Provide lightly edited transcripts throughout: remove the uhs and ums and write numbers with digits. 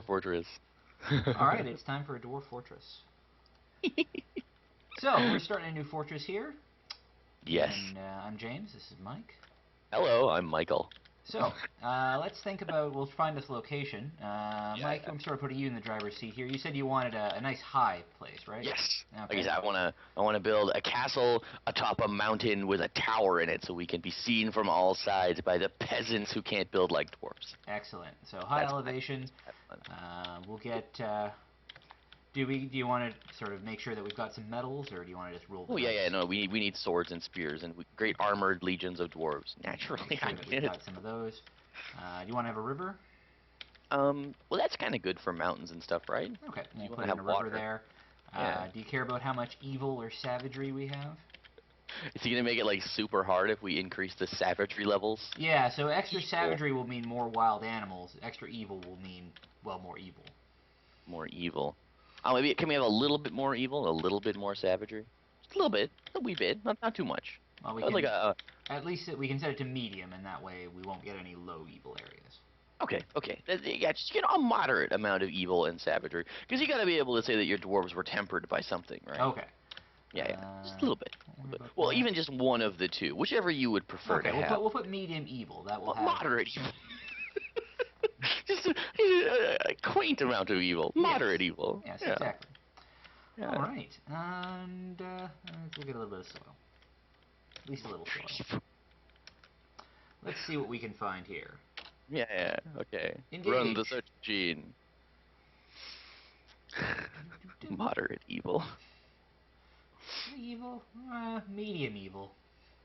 fortress. All right, it's time for a dwarf fortress. So we're starting a new fortress here, Yes. and I'm James. This is Mike. Hello, I'm Michael. So let's think about. We'll find this location. Mike, Yeah. I'm sort of putting you in the driver's seat here. You said you wanted a nice high place, right? Yes. Like Okay. I said, I wanna build a castle atop a mountain with a tower in it, so we can be seen from all sides by the peasants who can't build like dwarfs. Excellent. So high That's elevation. We'll get. Do you want to sort of make sure that we've got some metals, or do you want to just roll the Oh yeah, dice? yeah. No, we need swords and spears and great armored legions of dwarves. Make Naturally, sure I that we've did it. got some of those. Do you want to have a river? Well, that's kind of good for mountains and stuff, right? Okay, 'Cause we'll you want put to in have a river water. there. Yeah. Do you care about how much evil or savagery we have? Is he gonna make it like super hard if we increase the savagery levels? Yeah, so extra Evil. savagery will mean more wild animals. Extra evil will mean, well, more evil. More evil. Oh, maybe can we have a little bit more evil, a little bit more savagery? Just a little bit, a wee bit, not too much. Well, we Like can, a at least we can set it to medium, and that way we won't get any low evil areas. okay. Yeah, just a moderate amount of evil and savagery, because you got to be able to say that your dwarves were tempered by something, right? Okay. Yeah, just a little bit. Don't worry about Well, that. even just one of the two, whichever you would prefer Okay, to we'll have. put medium evil. That will Well, have. moderate evil. Just a quaint amount of evil. Yes. Moderate evil. Yes, Yeah. exactly. Yeah. All right, and we'll get a little bit of soil. At least a little soil. Let's see what we can find here. Yeah. Okay. Run the Engage. search machine. Moderate evil. Evil? Medium evil.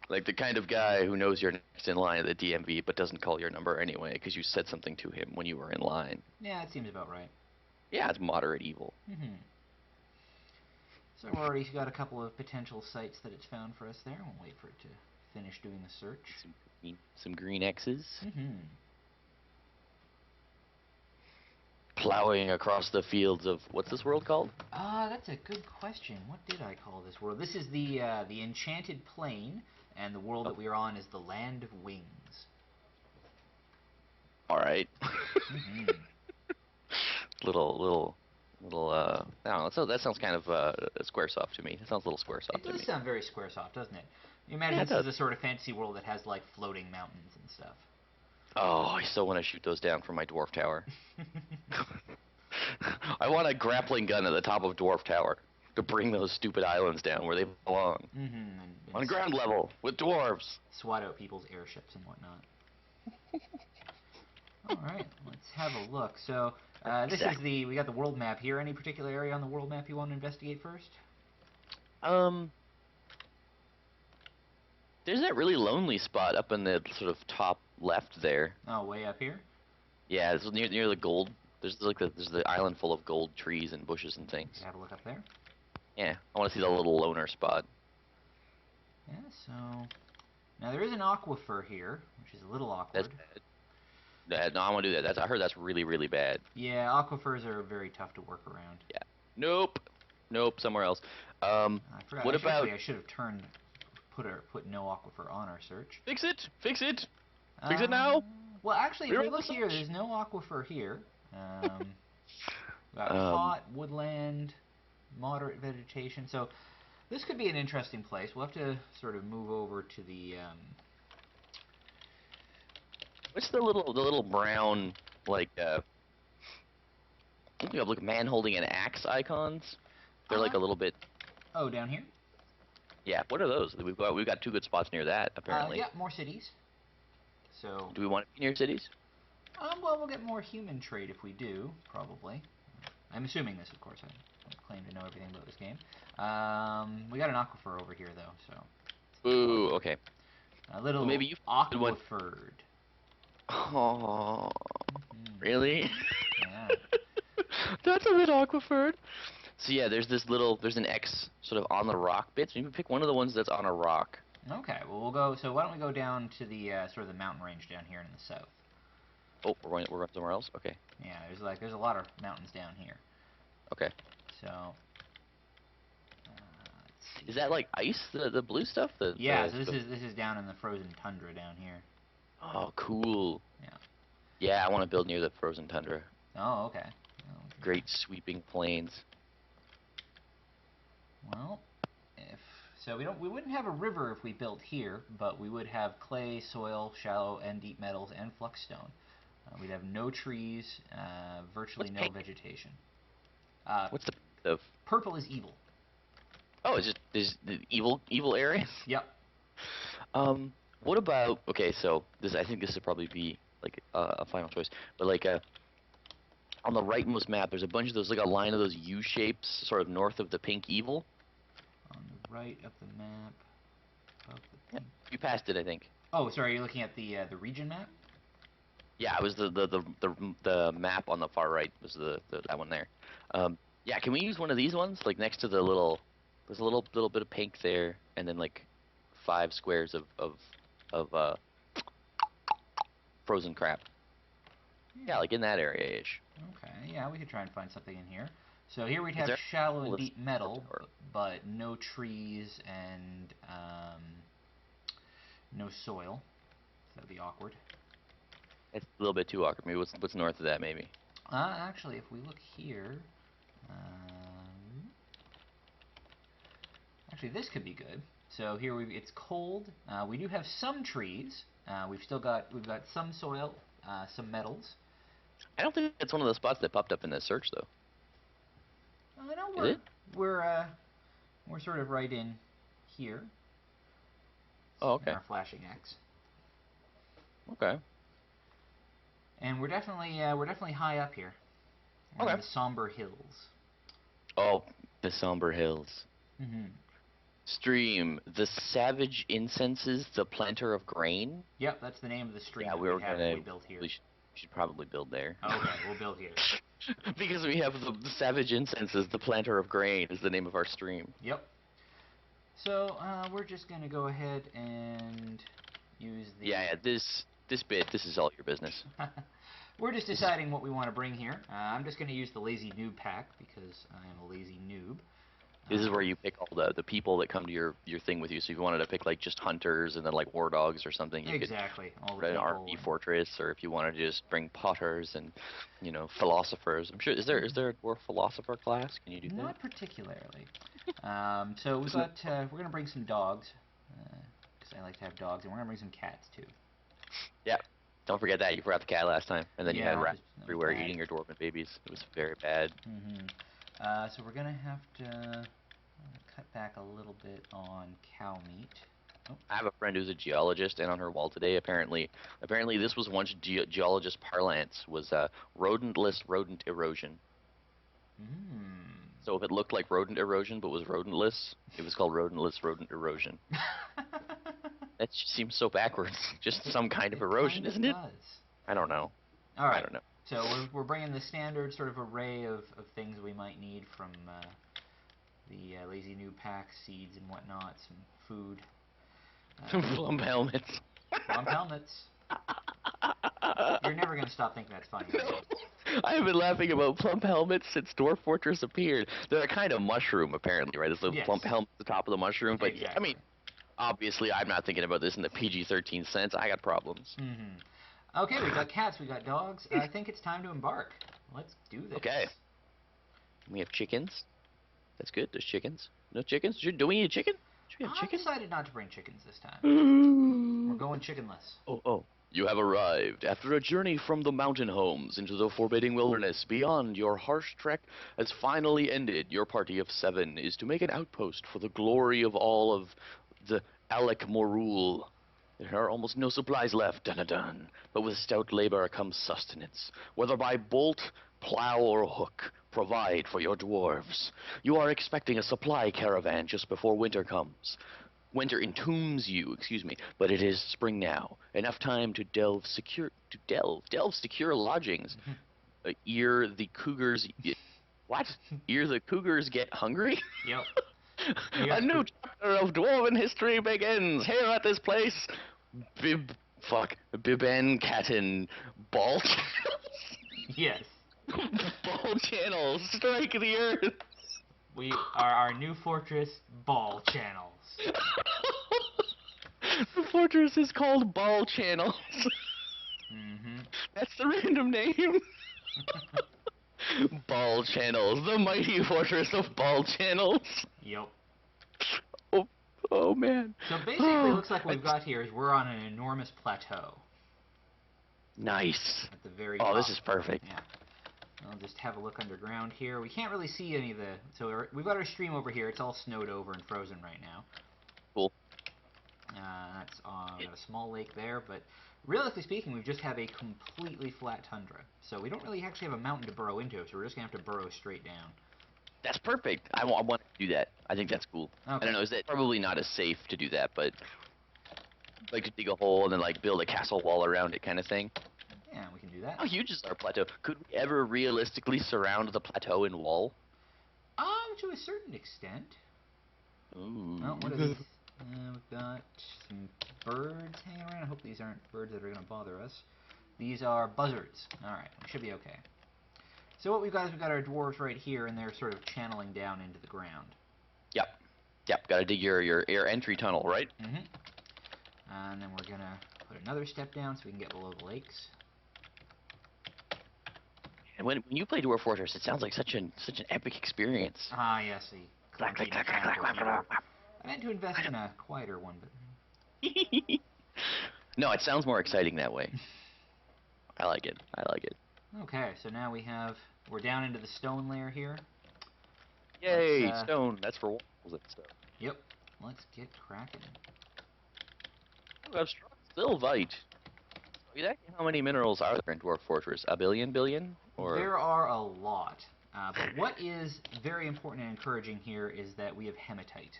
Like the kind of guy who knows you're next in line at the DMV but doesn't call your number anyway because you said something to him when you were in line. Yeah, that seems about right. Yeah, it's moderate evil. Mm-hmm. So I've already got a couple of potential sites that it's found for us there. We'll wait for it to finish doing the search. Some green X's. Mm-hmm. Plowing across the fields of what's this world called? That's a good question. What did I call this world? This is the Enchanted Plain, and the world Oh, that we're on is the Land of Wings. all right. Mm-hmm. little. I don't know. So that sounds kind of Squaresoft to me. It sounds a little It Squaresoft to does me. sound very Squaresoft, doesn't it? You imagine Yeah, it this is does. a sort of fantasy world that has like floating mountains and stuff. Oh, I still want to shoot those down from my dwarf tower. I want a grappling gun at the top of dwarf tower to bring those stupid islands down where they belong. Mm-hmm. On ground level with dwarves. Swat out people's airships and whatnot. All right, let's have a look. So this is Exactly. we got the world map here. Any particular area on the world map you want to investigate first? Um, there's that really lonely spot up in the sort of top left there. Oh, way up here. Yeah, it's near the gold. There's the island full of gold trees and bushes and We things. can have a look up there. Yeah, I want to see the little loner spot. Yeah. So now there is an aquifer here, which is a little That's awkward. bad. No, I want to do that. I heard that's really bad. Yeah, aquifers are very tough to work around. Yeah. Nope. Nope. Somewhere else. I forgot. What about I should have put no aquifer on our search. fix it? Fix it. Fix Uh, it now. well, actually, if we Rerun the look here, search. there's no aquifer here. We got Um, hot woodland, moderate vegetation. So this could be an interesting place. We'll have to sort of move over to the. what's the little brown like I think you have like man holding an axe icons. They're like Uh, a little bit. oh, down here. Yeah. What are those? We've got two good spots near that apparently. Yeah, more cities. So, Do we want to be near cities? well, we'll get more human trade if we do, probably. I'm assuming this, of course. I don't claim to know everything about this game. We got an aquifer over here, though, so let's take a look. Ooh. Okay. A Well, little maybe you good one. aquiferd. Oh, Mm-hmm. really? Yeah. That's a bit awkward. So yeah, there's an X sort of on the rock bits. Maybe pick one of the ones that's on a rock. Okay, well we'll go. So why don't we go down to the sort of the mountain range down here in the south? Oh, we're going somewhere else. Okay, Yeah, there's a lot of mountains down here. okay. So let's see Is that here. like ice? The blue stuff? Yeah, so this is down in the frozen tundra down here. Oh, cool. Yeah. Yeah, I want to build near the frozen tundra. Oh, okay. great sweeping plains. Well, we wouldn't have a river if we built here, but we would have clay, soil, shallow and deep metals, and fluxstone. We'd have no trees, virtually What's no pink? vegetation. What's the? Purple is evil. Oh, is the evil area? Yep. What about? Okay, so I think this would probably be like a final choice, but like on the rightmost map, there's a bunch of those, like a line of those U shapes, sort of north of the pink evil. On the right of the map, above the Yeah, pink. you passed it, I think. Oh, sorry, you're looking at the region map? Yeah, it was the map on the far right was that one there. Yeah, can we use one of these ones, like next to the little? There's a little bit of pink there, and then like 5 squares of frozen crap. Yeah, like in that area ish. Okay, yeah, we could try and find something in here. So here we'd Is have there? shallow and Let's deep metal, or but no trees and no soil. So that'd be awkward. it's a little bit too awkward. Maybe what's north of that? Maybe. Actually, if we look here, actually this could be good. So here it's cold. We do have some trees. We've got some soil, some metals. I don't think it's one of the spots that popped up in the search though. I know Is it? we're sort of right in here. Oh, In okay. our flashing X. Okay. And we're definitely high up here. We're in Okay. the somber hills. Oh, the somber hills. Mm-hmm. Stream, the savage incenses, the planter of grain. Yep, that's the name of the stream Yeah, that we we'd were have if gonna. we built here. We should probably build there. Okay, we'll build here. Because we have the savage incenses, the planter of grain is the name of our stream. Yep. So we're just gonna go ahead and use the. Yeah, this this is all your business. We're just deciding what we want to bring here. I'm just gonna use the lazy noob pack because I am a lazy noob. This is where you pick all the people that come to your thing with you. So if you wanted to pick like just hunters and then like war dogs or something, you Exactly. All could the an people. army fortress, or if you wanted to just bring potters and philosophers. I'm sure is there a dwarf philosopher class? Can you do that? Not particularly. So we're gonna bring some dogs because I like to have dogs, and we're gonna bring some cats too. Yeah. Don't forget that. You forgot the cat last time, and then you Yeah, had that rats was everywhere bad. eating your dwarven babies. It was very bad. So we're gonna have to cut back a little bit on cow meat. Oh. I have a friend who's a geologist, and on her wall today, apparently this was once geologist parlance, was rodentless rodent erosion. So if it looked like rodent erosion but was rodentless, it was called rodentless rodent erosion. That just seems so backwards. Just some kind of erosion, isn't it? Does. I don't know. All right. I don't know. So we're bringing the standard sort of array of things we might need from the lazy new pack, seeds and whatnot, some food. Plump helmets. Plump helmets. You're never gonna stop thinking that's funny. No. I've been laughing about plump helmets since Dwarf Fortress appeared. They're a kind of mushroom, apparently, right? It's the Yes. plump helmet at the top of the mushroom. But Exactly. yeah, I mean, obviously, I'm not thinking about this in the PG-13 sense. I got problems. Okay, we got cats, we got dogs. I think it's time to embark. Let's do this. Okay. We have chickens. That's good. There's chickens. No chickens? Do we need a chicken? Should we have I chicken? decided not to bring chickens this time. We're going chickenless. Oh. You have arrived. After a journey from the mountain homes into the forbidding wilderness beyond, your harsh trek has finally ended. Your party of 7 is to make an outpost for the glory of all of the Alec Morul. There are almost no supplies left, dun-dun-dun. But with stout labor comes sustenance. Whether by bolt, plow, or hook, provide for your dwarves. You are expecting a supply caravan just before winter comes. Winter entombs you, but it is spring now. Enough time to delve secure lodgings. Ere the cougars get hungry? Yep. A new chapter of dwarven history begins here at this place. Biben Catten Ballchannels. Yes. Ballchannels strike the earth. We are our new fortress, Ballchannels. The fortress is called Ballchannels. That's the random name. Ballchannels, the mighty fortress of Ballchannels. Yep. Oh, oh man. So basically, it looks like what we've got here is we're on an enormous plateau. Nice. At the very Oh, top. this is perfect. Yeah. I'll just have a look underground here. We can't really see any of the... So we've got our stream over here. It's all snowed over and frozen right now. Cool. That's got a small lake there, but realistically speaking, we just have a completely flat tundra. So we don't really actually have a mountain to burrow into, so we're just going to have to burrow straight down. That's perfect. I want to do that. I think that's cool. Okay. I don't know. Is that probably not as safe to do that, but like to dig a hole and then like build a castle wall around it kind of thing? Yeah, we can do that. How huge is our plateau? Could we ever realistically surround the plateau in wall? To a certain extent. Ooh. Oh, what are these? We've got some birds hanging around. I hope these aren't birds that are going to bother us. These are buzzards. Alright, we should be okay. So what we've got is we've got our dwarves right here, and they're sort of channeling down into the ground. Yep. Yep, gotta dig your air entry tunnel, right? Mm-hmm. And then we're going to put another step down so we can get below the lakes. And when you play Dwarf Fortress, it sounds like such an epic experience. Ah, yes, the Clack, clack, clunky clack, clack, mechanical clack, clack, keyboard. clack. I meant to invest in a quieter one, but... No, it sounds more exciting that way. I like it. I like it. Okay, so now we're down into the stone layer here. Yay, stone. That's for walls and stuff. Yep. Let's get cracking. Ooh, I've struck Sylvite. Exactly how many minerals are there in Dwarf Fortress? A billion? Or There are a lot. But what is very important and encouraging here is that we have hematite.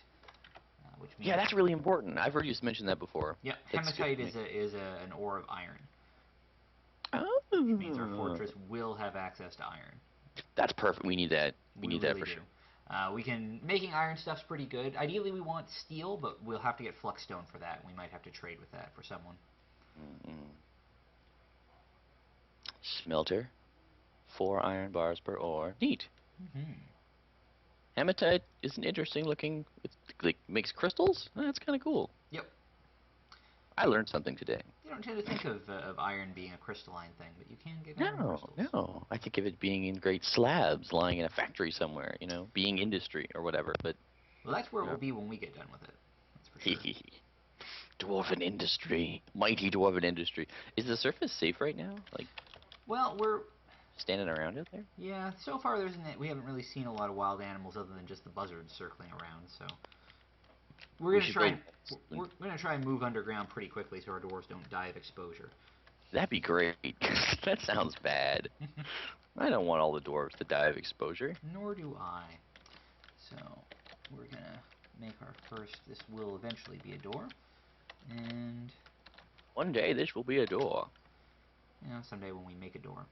Which means yeah, that's really important. I've heard you mention that before. Yep, hematite is an ore of iron. Oh. Which means our fortress will have access to iron. That's perfect. We need that. We need that really for sure. Making iron stuff's pretty good. Ideally we want steel, but we'll have to get fluxstone for that. We might have to trade with that for someone. Smelter. 4 iron bars per ore. Neat. Mm-hmm. Hematite is an interesting looking. It's like makes crystals. That's kind of cool. Yep. I learned something today. You don't tend to think of iron being a crystalline thing, but you can get iron crystals. No. I think of it being in great slabs lying in a factory somewhere, you know, being industry or whatever, but... Well, that's where it will be when we get done with it. That's for sure. Dwarven industry. Mighty dwarven industry. Is the surface safe right now? Like... Well, we're... standing around out there? Yeah, so far we haven't really seen a lot of wild animals other than just the buzzards circling around, so... We're gonna try and move underground pretty quickly so our dwarves don't die of exposure. That'd be great. That sounds bad. I don't want all the dwarves to die of exposure. Nor do I. So, we're gonna make our first... This will eventually be a door. And... One day this will be a door. You know, someday when we make a door.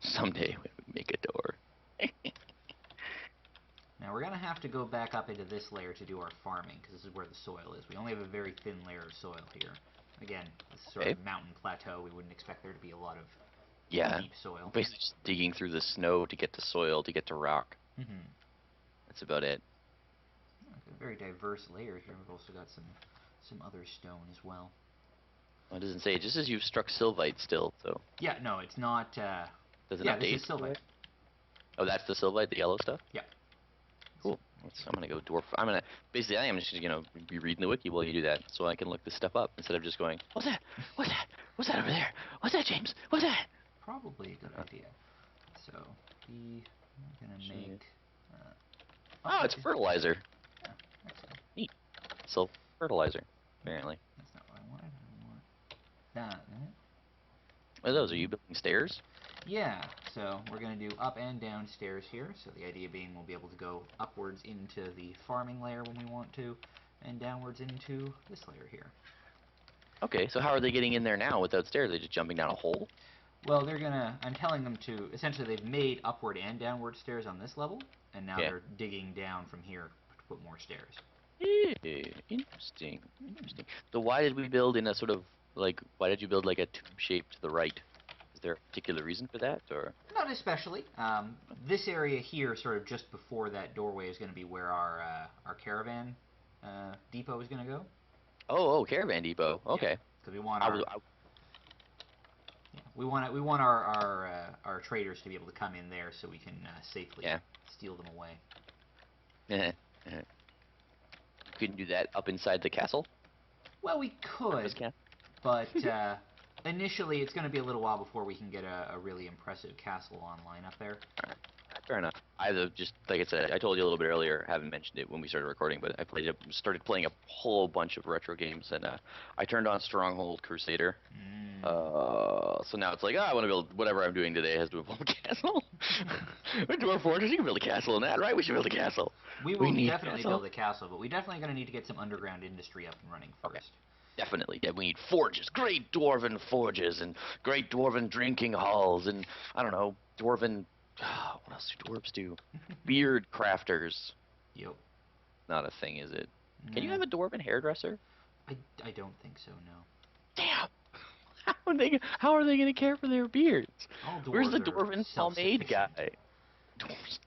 Someday when we make a door. Now we're going to have to go back up into this layer to do our farming, because this is where the soil is. We only have a very thin layer of soil here. Again, this sort of mountain plateau, we wouldn't expect there to be a lot of deep soil. Basically just digging through the snow to get to soil, to get to rock. Mm-hmm. That's about it. Very diverse layers here. We've also got some other stone as well. Well, it doesn't say. It just says you've struck Sylvite still, so... Yeah, no, it's not... Does it update? This is Sylvite. Oh, that's the Sylvite, the yellow stuff? Yeah. Cool. I'm gonna go dwarf. Basically, I am just gonna be reading the wiki while you do that, so I can look this stuff up instead of just going, "What's that? What's that? What's that over there? What's that, James? What's that?" Probably a good idea. So we're gonna make. Oh, it's fertilizer. Yeah, excellent. Neat. So fertilizer, apparently. That's not what I wanted. I want that. What are those? Are you building stairs? Yeah, so we're going to do up and down stairs here. So the idea being we'll be able to go upwards into the farming layer when we want to, and downwards into this layer here. Okay, so how are they getting in there now without stairs? Are they just jumping down a hole? Well, I'm telling them to, essentially they've made upward and downward stairs on this level, and now they're digging down from here to put more stairs. Interesting. So why did we build in a sort of, why did you build like a tube shape to the right? Is there a particular reason for that, or? Not especially. This area here, sort of just before that doorway, is going to be where our caravan depot is going to go. Oh, caravan depot. Okay. Because we want Yeah, we want our traders to be able to come in there so we can safely steal them away. You couldn't do that up inside the castle? Well, we could, but initially it's going to be a little while before we can get a really impressive castle online up there. Alright, fair enough. Just like I said, I told you a little bit earlier. I haven't mentioned it when we started recording, but I started playing a whole bunch of retro games, and I turned on Stronghold Crusader. So now it's like, I want to build whatever I'm doing today has to involve a castle. Dwarf Fortress, you can build a castle in that, right? We should build a castle. We will definitely build a castle, but we definitely going to need to get some underground industry up and running first. Okay. Definitely. Yeah, we need forges, great dwarven forges, and great dwarven drinking halls, and I don't know, dwarven. What else do dwarves do? Beard crafters. Yep. Not a thing, is it? No. Can you have a dwarven hairdresser? I don't think so. No. Damn. How are they going to care for their beards? Where's the dwarven pomade guy? Dwarves.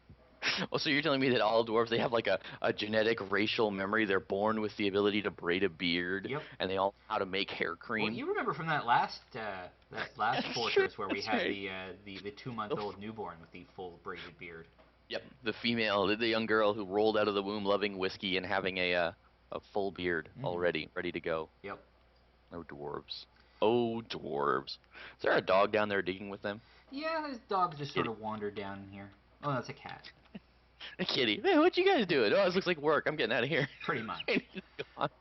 Oh, so you're telling me that all dwarves, they have like a genetic racial memory. They're born with the ability to braid a beard, and they all know how to make hair cream. Well, you remember from that last fortress where we had the 2-month-old newborn with the full braided beard. Yep, the young girl who rolled out of the womb loving whiskey and having a full beard already, ready to go. Yep. Oh, dwarves. Oh, dwarves. Is there a dog down there digging with them? Yeah, this dog just sort of wandered down in here. Oh, that's a cat. A kitty. Man, what you guys doing? Oh, this looks like work. I'm getting out of here. Pretty much.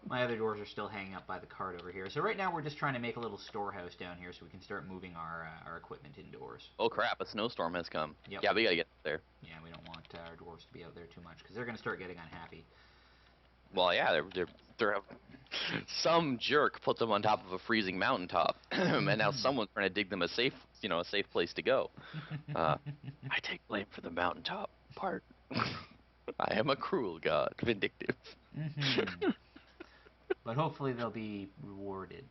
My other dwarves are still hanging up by the cart over here. So right now we're just trying to make a little storehouse down here so we can start moving our equipment indoors. Oh crap, a snowstorm has come. Yep. Yeah, we gotta get there. Yeah, we don't want our dwarves to be out there too much because they're going to start getting unhappy. Well, yeah, they're some jerk put them on top of a freezing mountaintop, and now someone's trying to dig them a safe place to go. I take blame for the mountaintop part. I am a cruel god, vindictive. But hopefully they'll be rewarded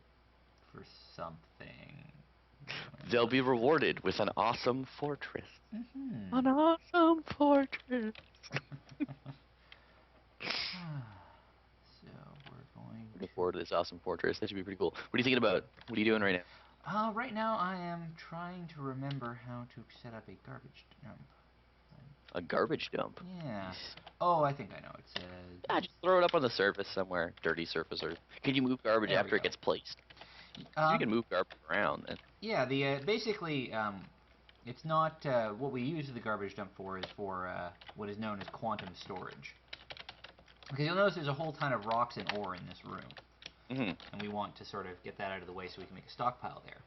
for something. They'll be rewarded with an awesome fortress. An awesome fortress. So we're going Looking forward to this awesome fortress. That should be pretty cool. What are you thinking about? What are you doing right now? Right now I am trying to remember how to set up a garbage dump. A garbage dump? Yeah. Oh, I think I know. It's just throw it up on the surface somewhere. Dirty surface. Or can you move garbage after it gets placed? You can move garbage around. Yeah, basically, it's not, what we use the garbage dump for is for what is known as quantum storage. Because you'll notice there's a whole ton of rocks and ore in this room. And we want to sort of get that out of the way so we can make a stockpile there.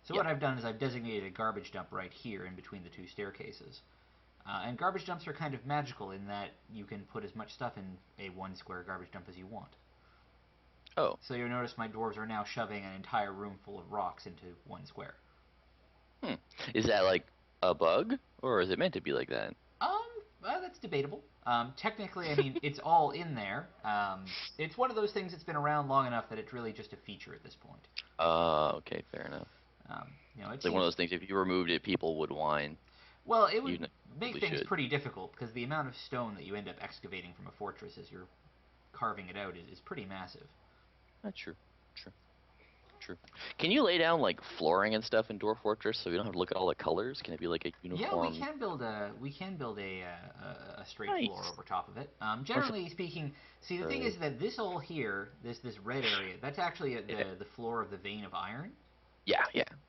So what I've done is I've designated a garbage dump right here in between the two staircases. And garbage dumps are kind of magical in that you can put as much stuff in a 1 square garbage dump as you want. Oh. So you'll notice my dwarves are now shoving an entire room full of rocks into 1 square. Is that like a bug? Or is it meant to be like that? That's debatable. Technically, I mean, it's all in there. It's one of those things that's been around long enough that it's really just a feature at this point. Okay, fair enough. It's like one of those things, if you removed it, people would whine. Well, it would make things pretty difficult, because the amount of stone that you end up excavating from a fortress as you're carving it out is pretty massive. That's true. True. Can you lay down like flooring and stuff in Dwarf Fortress so we don't have to look at all the colors? Can it be like a uniform? Yeah, we can build a straight floor over top of it. Generally speaking, see the thing is that this all here, this red area, that's actually the floor of the vein of iron. Yeah.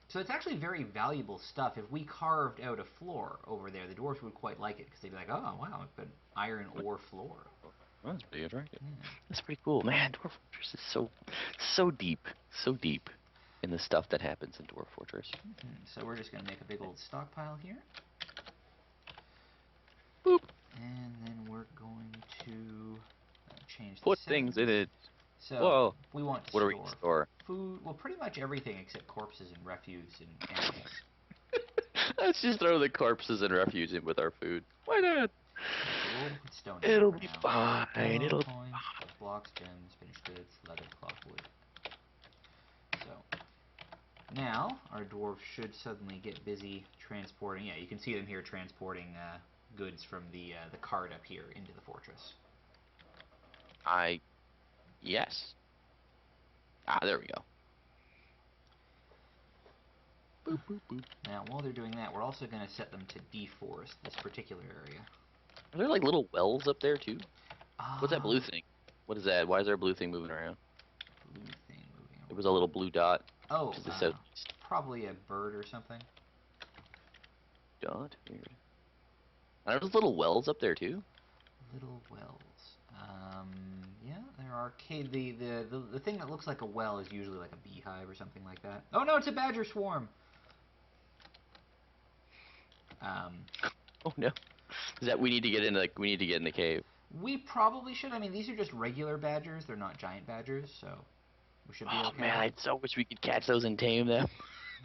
So it's actually very valuable stuff. If we carved out a floor over there, the dwarves would quite like it because they'd be like, oh wow, it's an iron ore floor. Well, that's pretty attractive. That's pretty cool, man. Dwarf Fortress is so deep in the stuff that happens in Dwarf Fortress. So we're just gonna make a big old stockpile here. Boop. And then we're going to change. Put things in it. So we want to what do we store? Food. Well, pretty much everything except corpses and refuse and animals. Let's just throw the corpses and refuse in with our food. Why not? Stone It'll be fine. It'll be fine. Blocks, gems, finished goods, leather, cloth, wood. So now our dwarves should suddenly get busy transporting. Yeah, you can see them here transporting goods from the cart up here into the fortress. Yes. There we go. Boop, boop, boop. Now, while they're doing that, we're also going to set them to deforest this particular area. Are there like little wells up there too? What's that blue Ah, thing? What is that? Why is there a blue thing moving around? blue thing moving There around. was a little blue dot. Oh, Which is the southeast probably a bird or something. dot. Weird. Are those little wells up there too? Little wells. Yeah, there are. The thing that looks like a well is usually like a beehive or something like that. Oh no, it's a badger swarm. Um, Oh no. Is that we need to get in the cave? we probably should. I mean, these are just regular badgers. They're not giant badgers, so we should be Oh okay. man, I so wish we could catch those and tame them.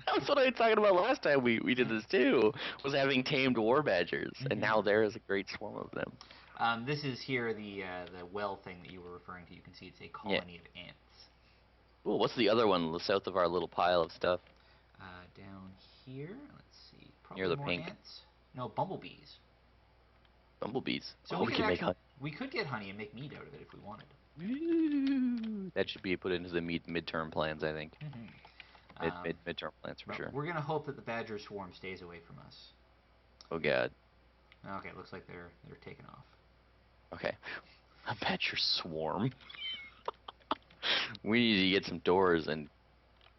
That was what I was talking about last time we did this too. Was having tamed war badgers, and now there is a great swarm of them. This is here the well thing that you were referring to. You can see it's a Yeah. colony of ants. Cool. What's the other one south of our little pile of stuff? Down here, let's see, Near probably the more pink ants. No, bumblebees. bumblebees. So Oh, we we could can make actually honey. we could get honey and make meat out of it if we wanted. Ooh, that should be put into the midterm plans, I think. Midterm plans for But sure. we're gonna hope that the badger swarm stays away from us. Oh god. Okay, it looks like they're taking off. Okay. I bet your swarm. We need to get some doors and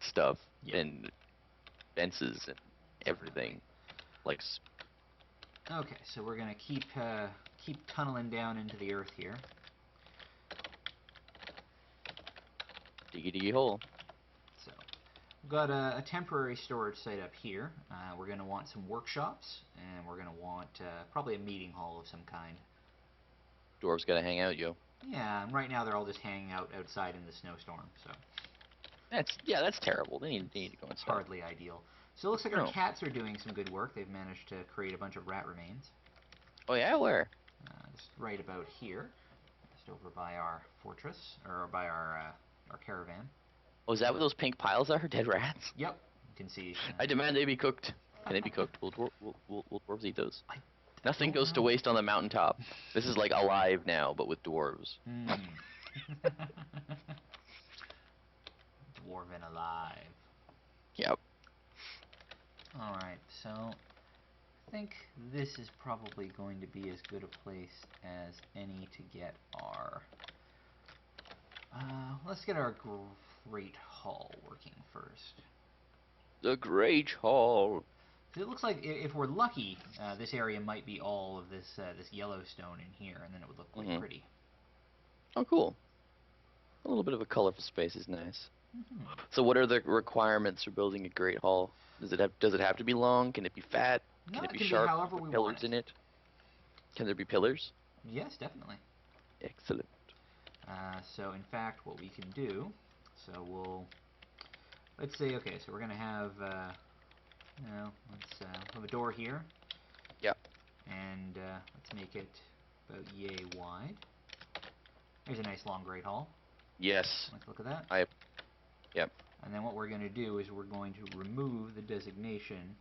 stuff and fences and everything. Like Okay, so we're gonna keep tunneling down into the earth here. diggy diggy hole. So we've got a temporary storage site up here. We're gonna want some workshops, and we're gonna want probably a meeting hall of some kind. Dwarves gotta hang out, yo. Yeah, and right now they're all just hanging out outside in the snowstorm, so That's terrible. They need to go inside. hardly ideal. So it looks like our No. cats are doing some good work. They've managed to create a bunch of rat remains. Oh yeah, where? Just right about here, just over by our fortress, or by our caravan. Oh, is that what those pink piles are? Dead rats? Yep, you can see. I demand they be cooked. Can they be cooked? Will dwarves eat those? I Nothing don't goes to know. waste on the mountaintop. This is like alive now, but with dwarves. Dwarven alive. Yep. Alright, so I think this is probably going to be as good a place as any to get our... let's get our Great Hall working first. The Great Hall. It looks like if we're lucky, this area might be all of this Yellowstone in here, and then it would look quite pretty. Oh, cool. A little bit of a colorful space is nice. So what are the requirements for building a Great Hall? Does it have to be long? Can it be fat? No, Can it it be can sharp? be however Put we pillars want in it? Can there be pillars? Yes, definitely. Excellent. So in fact, what we can do, let's say, okay, so we're gonna have, let's have a door here. Yep. And let's make it about yay wide. There's a nice long Great Hall. Yes. Let's look at that. Yep. And then what we're going to do is we're going to remove the designation.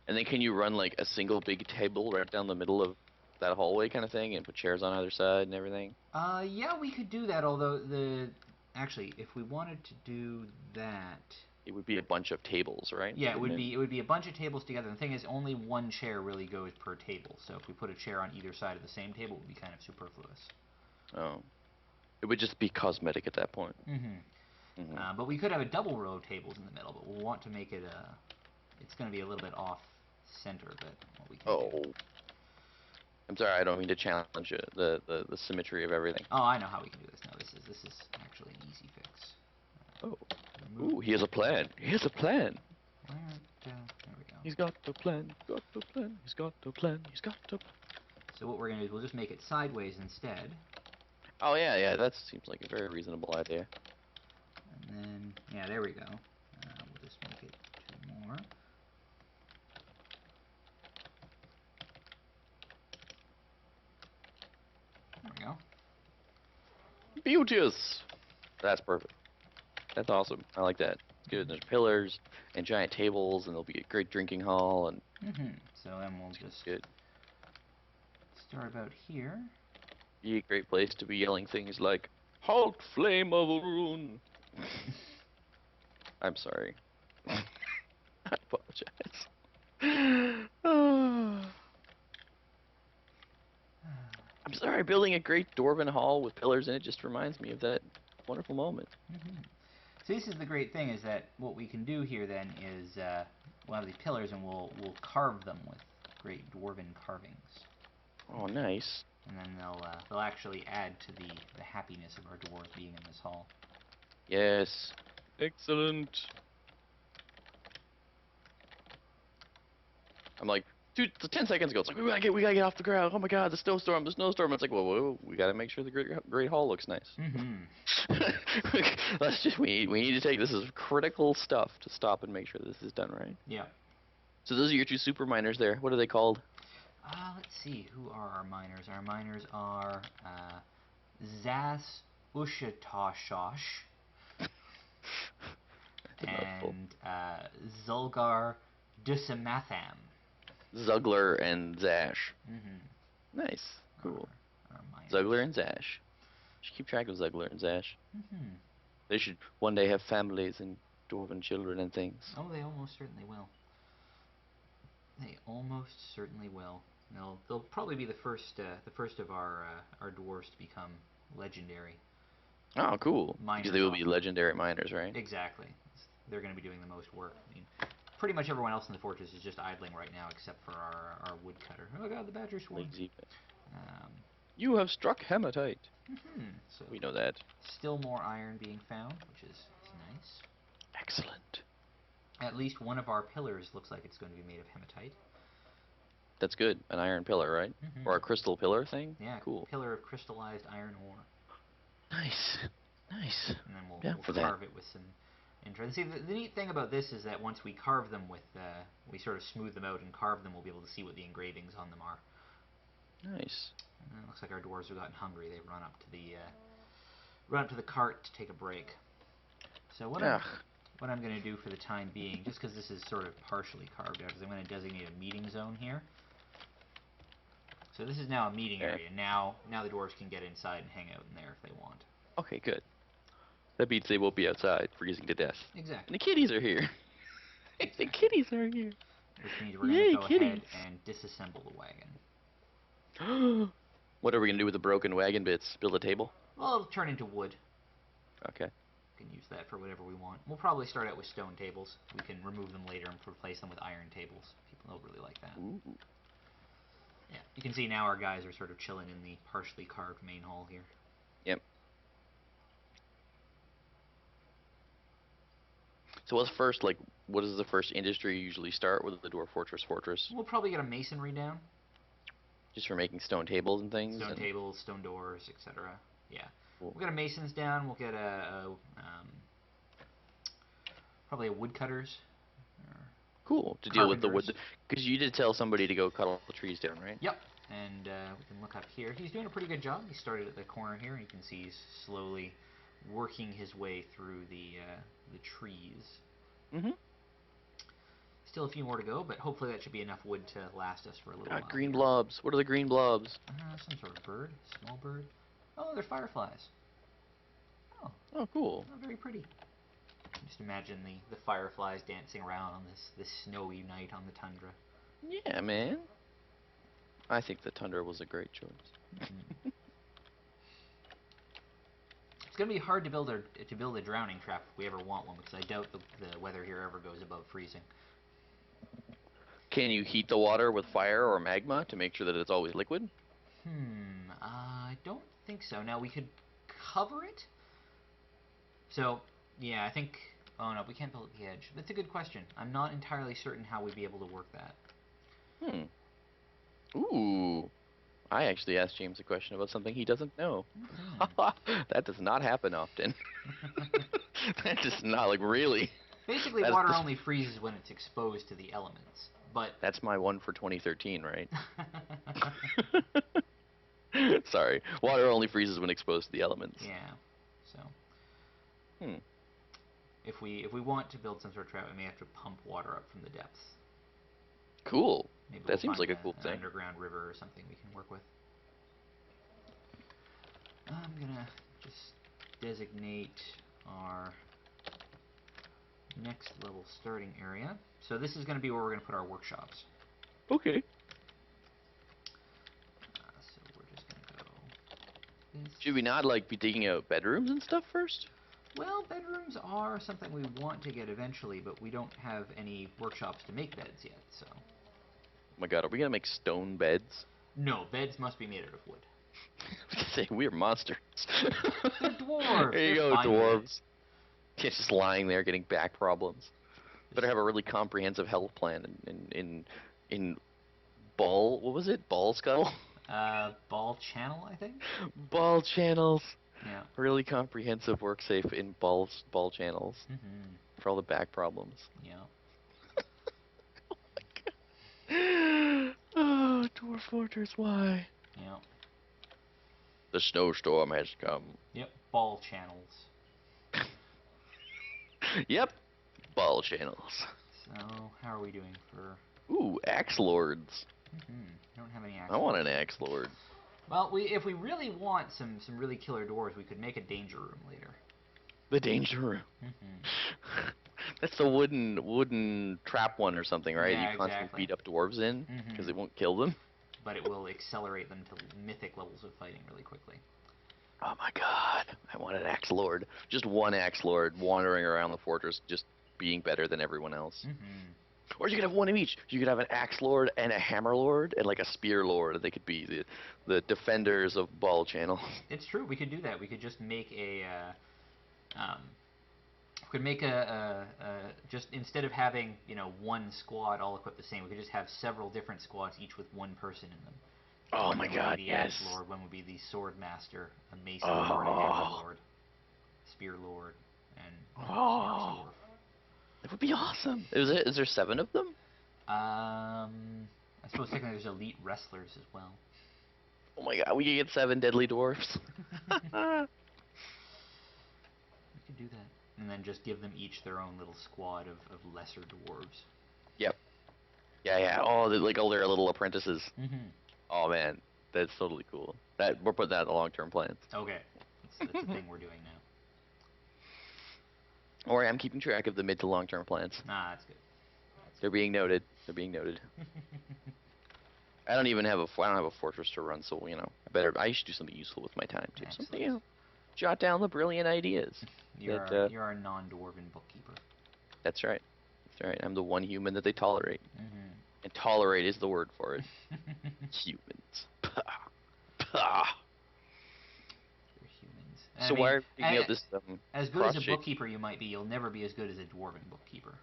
And then can you run like a single big table right down the middle of that hallway kind of thing and put chairs on either side and everything? Yeah, we could do that, although actually, if we wanted to do that... It would be a bunch of tables, right? Yeah, it would be a bunch of tables together. The thing is, only one chair really goes per table. So if we put a chair on either side of the same table, it would be kind of superfluous. Oh. It would just be cosmetic at that point. But we could have a double row of tables in the middle, but we'll want to make it it's going to be a little bit off center, but what we can do. I'm sorry, I don't mean to challenge the symmetry of everything. Oh, I know how we can do this. No, this is actually an easy fix. Ooh, he has a plan. He has a plan. There we go. He's got the plan. Got the plan. He's got the plan. He's got the plan. So what we're going to do is we'll just make it sideways instead. Oh, yeah, that seems like a very reasonable idea. And then, yeah, there we go. We'll just make it 2 more. There we go. Beauteous! That's perfect. That's awesome. I like that. Good. There's pillars and giant tables, and there'll be a great drinking hall, and So then we'll just good. start about here. Be a great place to be yelling things like "Halt, flame of Rune." I'm sorry. I apologize. I'm sorry. Building a great dwarven hall with pillars in it just reminds me of that wonderful moment. So this is the great thing, is that what we can do here then is we'll have these pillars and we'll carve them with great dwarven carvings. Oh, nice. And then they'll actually add to the happiness of our dwarves being in this hall. Yes. Excellent. I'm like, dude, 10 seconds ago, it's like, we gotta get off the ground. Oh my god, the snowstorm, the snowstorm. It's like, whoa, we gotta make sure the great hall looks nice. We need to take this as critical stuff to stop and make sure this is done right. Yeah. So those are your 2 super miners there. What are they called? Let's see, who are our miners? Our miners are Zas Ushatoshosh and Zulgar Dusamatham. Zugler and Zash. Mm-hmm. Nice. Cool. Our miners. Zugler and Zash. Should keep track of Zugler and Zash. Mm-hmm. They should one day have families and dwarven children and things. Oh, they almost certainly will. They almost certainly will. They'll probably be the first of our dwarves to become legendary. Oh, cool. Miners Because they will be legendary miners, right? Exactly. They're going to be doing the most work. I mean, pretty much everyone else in the fortress is just idling right now, except for our woodcutter. Oh god, the badger swarm. Lazy. You have struck hematite. So we know that. Still more iron being found, which is nice. Excellent. At least one of our pillars looks like it's going to be made of hematite. That's good. An iron pillar, right? Or a crystal pillar thing? Yeah, cool. Pillar of crystallized iron ore. Nice. Nice. And then we'll carve it with some interest. See, the neat thing about this is that once we carve them with, we sort of smooth them out and carve them, we'll be able to see what the engravings on them are. Nice. And it looks like our dwarves have gotten hungry. They've run up to the cart to take a break. So what I'm going to do for the time being, just because this is sort of partially carved out, is I'm going to designate a meeting zone here. So this is now a meeting area. Now the dwarves can get inside and hang out in there if they want. Okay, good. That means they won't be outside freezing to death. Exactly. And the kitties are here. Exactly. The kitties are here. Which means we're going to go ahead and disassemble the wagon. What are we going to do with the broken wagon bits? Build a table? Well, it'll turn into wood. Okay. We can use that for whatever we want. We'll probably start out with stone tables. We can remove them later and replace them with iron tables. People don't really like that. Ooh. Yeah, you can see now our guys are sort of chilling in the partially carved main hall here. Yep. So what's first, like, what is the first industry you usually start with the Dwarf Fortress? We'll probably get a masonry down. Just for making stone tables and things? Stone tables, stone doors, etc. Yeah. Cool. We'll get a masons down. We'll get probably a woodcutters. Cool, to deal with the wood. Because you did tell somebody to go cut all the trees down, right? Yep. And we can look up here. He's doing a pretty good job. He started at the corner here, and you can see he's slowly working his way through the trees. Mm-hmm. Still a few more to go, but hopefully that should be enough wood to last us for a little while. Green blobs. What are the green blobs? Some sort of bird. Small bird. Oh, they're fireflies. Oh, cool. Oh, very pretty. Just imagine the fireflies dancing around on this snowy night on the tundra. Yeah, man. I think the tundra was a great choice. It's gonna be hard to build a drowning trap if we ever want one, because I doubt the weather here ever goes above freezing. Can you heat the water with fire or magma to make sure that it's always liquid? I don't think so. Now we could cover it. So yeah, I think. Oh no, we can't build at the edge. That's a good question. I'm not entirely certain how we'd be able to work that. Ooh. I actually asked James a question about something he doesn't know. That does not happen often. That does not, like, really. Basically, water only freezes when it's exposed to the elements. But that's my one for 2013, right? Sorry. Water only freezes when exposed to the elements. Yeah. So. If we want to build some sort of trap, we may have to pump water up from the depths. Cool. Maybe that seems like a cool thing. An underground river or something we can work with. I'm gonna just designate our next level starting area. So this is gonna be where we're gonna put our workshops. Okay. So we're just gonna go this. Should we not like be digging out bedrooms and stuff first? Well, bedrooms are something we want to get eventually, but we don't have any workshops to make beds yet, so. Oh my god, are we gonna make stone beds? No, beds must be made out of wood. Say we're monsters. They're dwarves. There you They're go, fine with it. dwarves. Yeah, just lying there getting back problems. Better have a really comprehensive health plan in ball. What was it? Ball scuttle. Ballchannel, I think. Ballchannels. Yeah. Really comprehensive work safe in Ballchannels Mm-hmm. for all the back problems. Yeah. Oh, Dwarf Fortress, why? Yeah. The snowstorm has come. Yep. Ballchannels. Yep, Ballchannels. So how are we doing for? Ooh, axe lords. Don't have any I axe. want an axe lord. Well, if we really want some really killer doors, we could make a danger room later. The danger room. That's the wooden trap one or something, right? Yeah, You constantly exactly. beat up dwarves in because it won't kill them. But it will accelerate them to mythic levels of fighting really quickly. Oh my god, I want an axe lord. Just one axe lord wandering around the fortress, just being better than everyone else. Or you could have one of each. You could have an axe lord and a hammer lord and like a spear lord. They could be the defenders of Ballchannel. It's true. We could do that. We could just make a. We could make just instead of having one squad all equipped the same, we could just have several different squads, each with one person in them. Oh One my would god, be the yes. axe lord. One would be the sword master, a mason lord, a hammer lord, spear lord, and dwarf. That would be awesome. Is there 7 of them? I suppose technically there's elite wrestlers as well. Oh my god, we could get 7 deadly dwarfs. We could do that. And then just give them each their own little squad of lesser dwarves. Yep. Yeah. Oh, like all their little apprentices. Oh man, that's totally cool. We're putting that in the long-term plans. Okay, that's the thing we're doing now. Or I'm keeping track of the mid to long-term plans. Nah, that's good. They're being noted. They're being noted. I don't have a fortress to run, so I should do something useful with my time too. Excellent. Something, jot down the brilliant ideas. You're our non-dwarven bookkeeper. That's right. That's right. I'm the one human that they tolerate. And tolerate is the word for it. Humans. Pah. Pah. You're humans. So why are we digging out this as good as a bookkeeper you might be, you'll never be as good as a dwarven bookkeeper.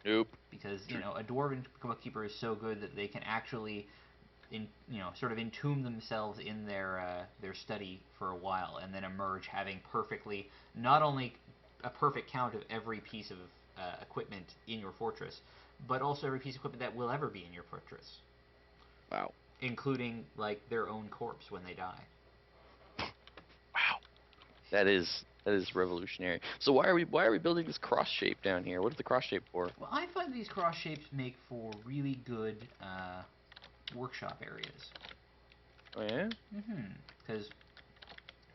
Nope. Because a dwarven bookkeeper is so good that they can actually, sort of entomb themselves in their study for a while, and then emerge having perfectly not only a perfect count of every piece of equipment in your fortress, but also every piece of equipment that will ever be in your fortress. Wow. Including like their own corpse when they die. Wow. That is revolutionary. So why are we building this cross shape down here? What is the cross shape for? Well, I find these cross shapes make for really good workshop areas. Oh yeah? Because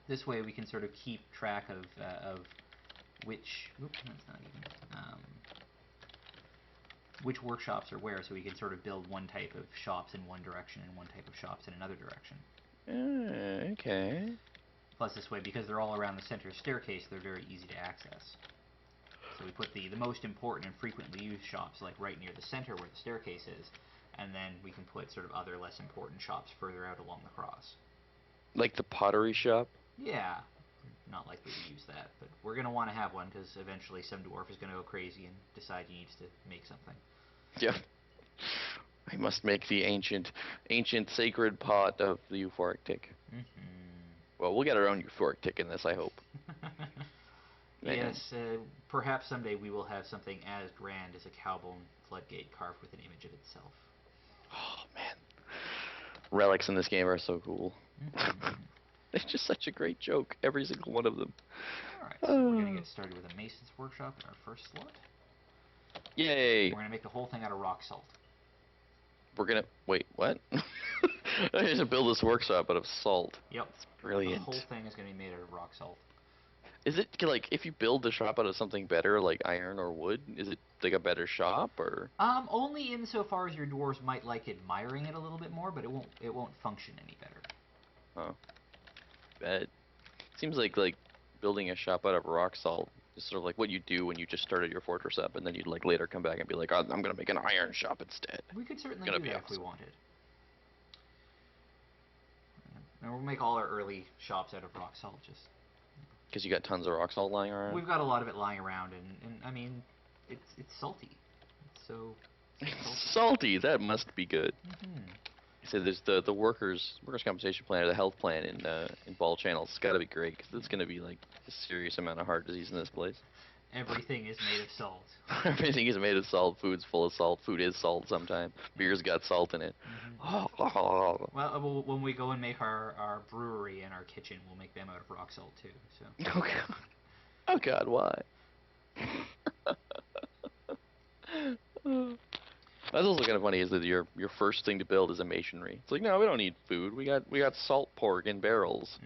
this way we can sort of keep track of which. Oops, that's not even. Which workshops are where, so we can sort of build one type of shops in one direction and one type of shops in another direction. Okay. Plus, this way, because they're all around the center staircase, they're very easy to access. So we put the most important and frequently used shops like right near the center where the staircase is, and then we can put sort of other less important shops further out along the cross. Like the pottery shop? Yeah. Not likely to use that, but we're going to want to have one because eventually some dwarf is going to go crazy and decide he needs to make something. Yep. I must make the ancient sacred pot of the euphoric tick. Well, we'll get our own euphoric tick in this, I hope. Yes, perhaps someday we will have something as grand as a cowbone floodgate carved with an image of itself. Oh, man. Relics in this game are so cool. It's just such a great joke, every single one of them. Alright, so we're going to get started with a mason's workshop in our first slot. Yay! We're going to make the whole thing out of rock salt. We're going to... Wait, what? I need to build this workshop out of salt. Yep. It's The brilliant. whole thing is going to be made out of rock salt. Is it like if you build the shop out of something better, like iron or wood? Is it like a better shop or? Only insofar as your dwarves might like admiring it a little bit more, but it won't function any better. Oh, bet. Seems like building a shop out of rock salt is sort of like what you do when you just started your fortress up, and then you'd like later come back and be like, oh, I'm gonna make an iron shop instead. We could certainly It's gonna do be that if we awesome. wanted. And we'll make all our early shops out of rock salt. Just Because you got tons of rock salt lying around. we've got a lot of it lying around, and I mean, it's salty. It's so salty. Salty, that must be good. Hmm. So there's the workers compensation plan or the health plan in Ballchannels. It's got to be great because it's gonna be like a serious amount of heart disease in this place. Everything is made of salt. Everything is made of salt. Food's full of salt. Food is salt sometimes. Beer's got salt in it. Well, when we go and make our brewery and our kitchen, we'll make them out of rock salt too. So. Oh god. Oh god, why? That's also kind of funny is that your first thing to build is a masonry. It's like, no, we don't need food. We got salt pork in barrels.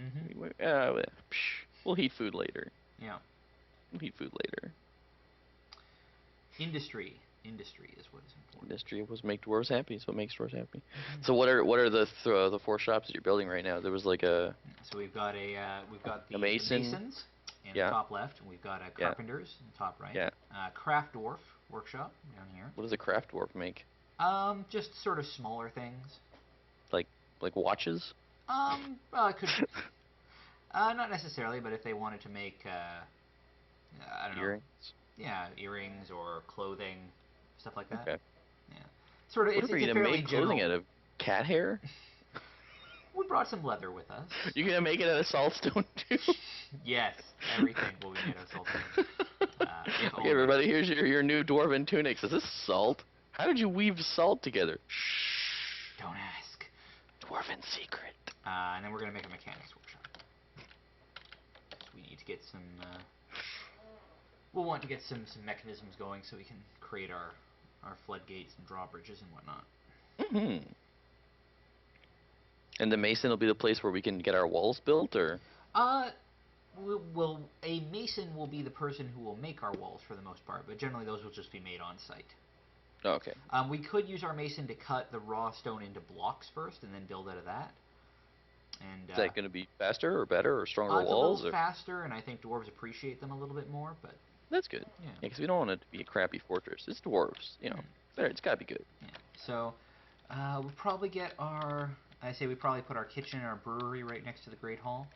We'll heat food later. Yeah. We'll heat food later. Industry is what is important. Industry was make dwarves happy. It's what makes dwarves happy. So what are the four shops that you're building right now? There was like a So we've got the mason. masons in Yeah. the top left, and we've got carpenters in the top right. Yeah. Craft dwarf workshop down here. What does a craft dwarf make? Just sort of smaller things. Like watches? Well, it could. Not necessarily, but if they wanted to make, I don't know. Earrings? Yeah, earrings or clothing, stuff like that. Okay. Yeah. Sort of. What It's are a you gonna fairly make clothing general. out of? Cat hair? We brought some leather with us. You gonna make it out of saltstone too? Yes, everything will be made of saltstone. If Okay, only. everybody, here's your new dwarven tunics. Is this salt? How did you weave salt together? Shh. Don't ask. Dwarven secret. And then we're gonna make a mechanics workshop. We need to get some. We'll want to get some mechanisms going so we can create our floodgates and drawbridges and whatnot. Mm-hmm. And the mason will be the place where we can get our walls built, or? A mason will be the person who will make our walls for the most part, but generally those will just be made on site. Oh, okay. We could use our mason to cut the raw stone into blocks first and then build out of that. And Is that going to be faster or better or stronger it's walls? a little faster, and I think dwarves appreciate them a little bit more, but... That's good. Yeah. Because we don't want it to be a crappy fortress. It's dwarves, you know. It's got to be good. Yeah. So, we'll probably get we probably put our kitchen and our brewery right next to the Great Hall.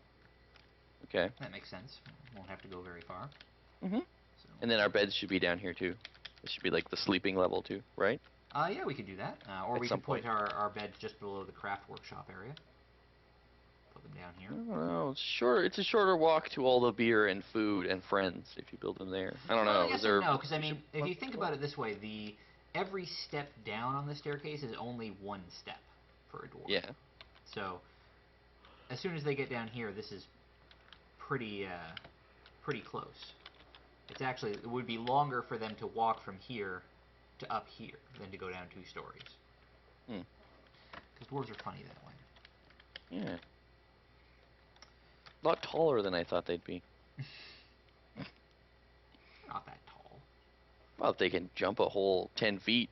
Okay. That makes sense. Won't have to go very far. Mm-hmm. So. And then our beds should be down here, too. It should be like the sleeping level, too, right? Yeah, we could do that. Or we could put our beds just below the craft workshop area. Put them down here. I don't know. It's a shorter walk to all the beer and food and friends if you build them there. I don't know. Yes and no, because I mean, if you think about it this way, every step down on the staircase is only one step for a dwarf. Yeah. So, as soon as they get down here, this is pretty close. It would be longer for them to walk from here to up here than to go down 2 stories. Because dwarves are funny that way. Yeah. A lot taller than I thought they'd be. Not that tall. Well, if they can jump a whole 10 feet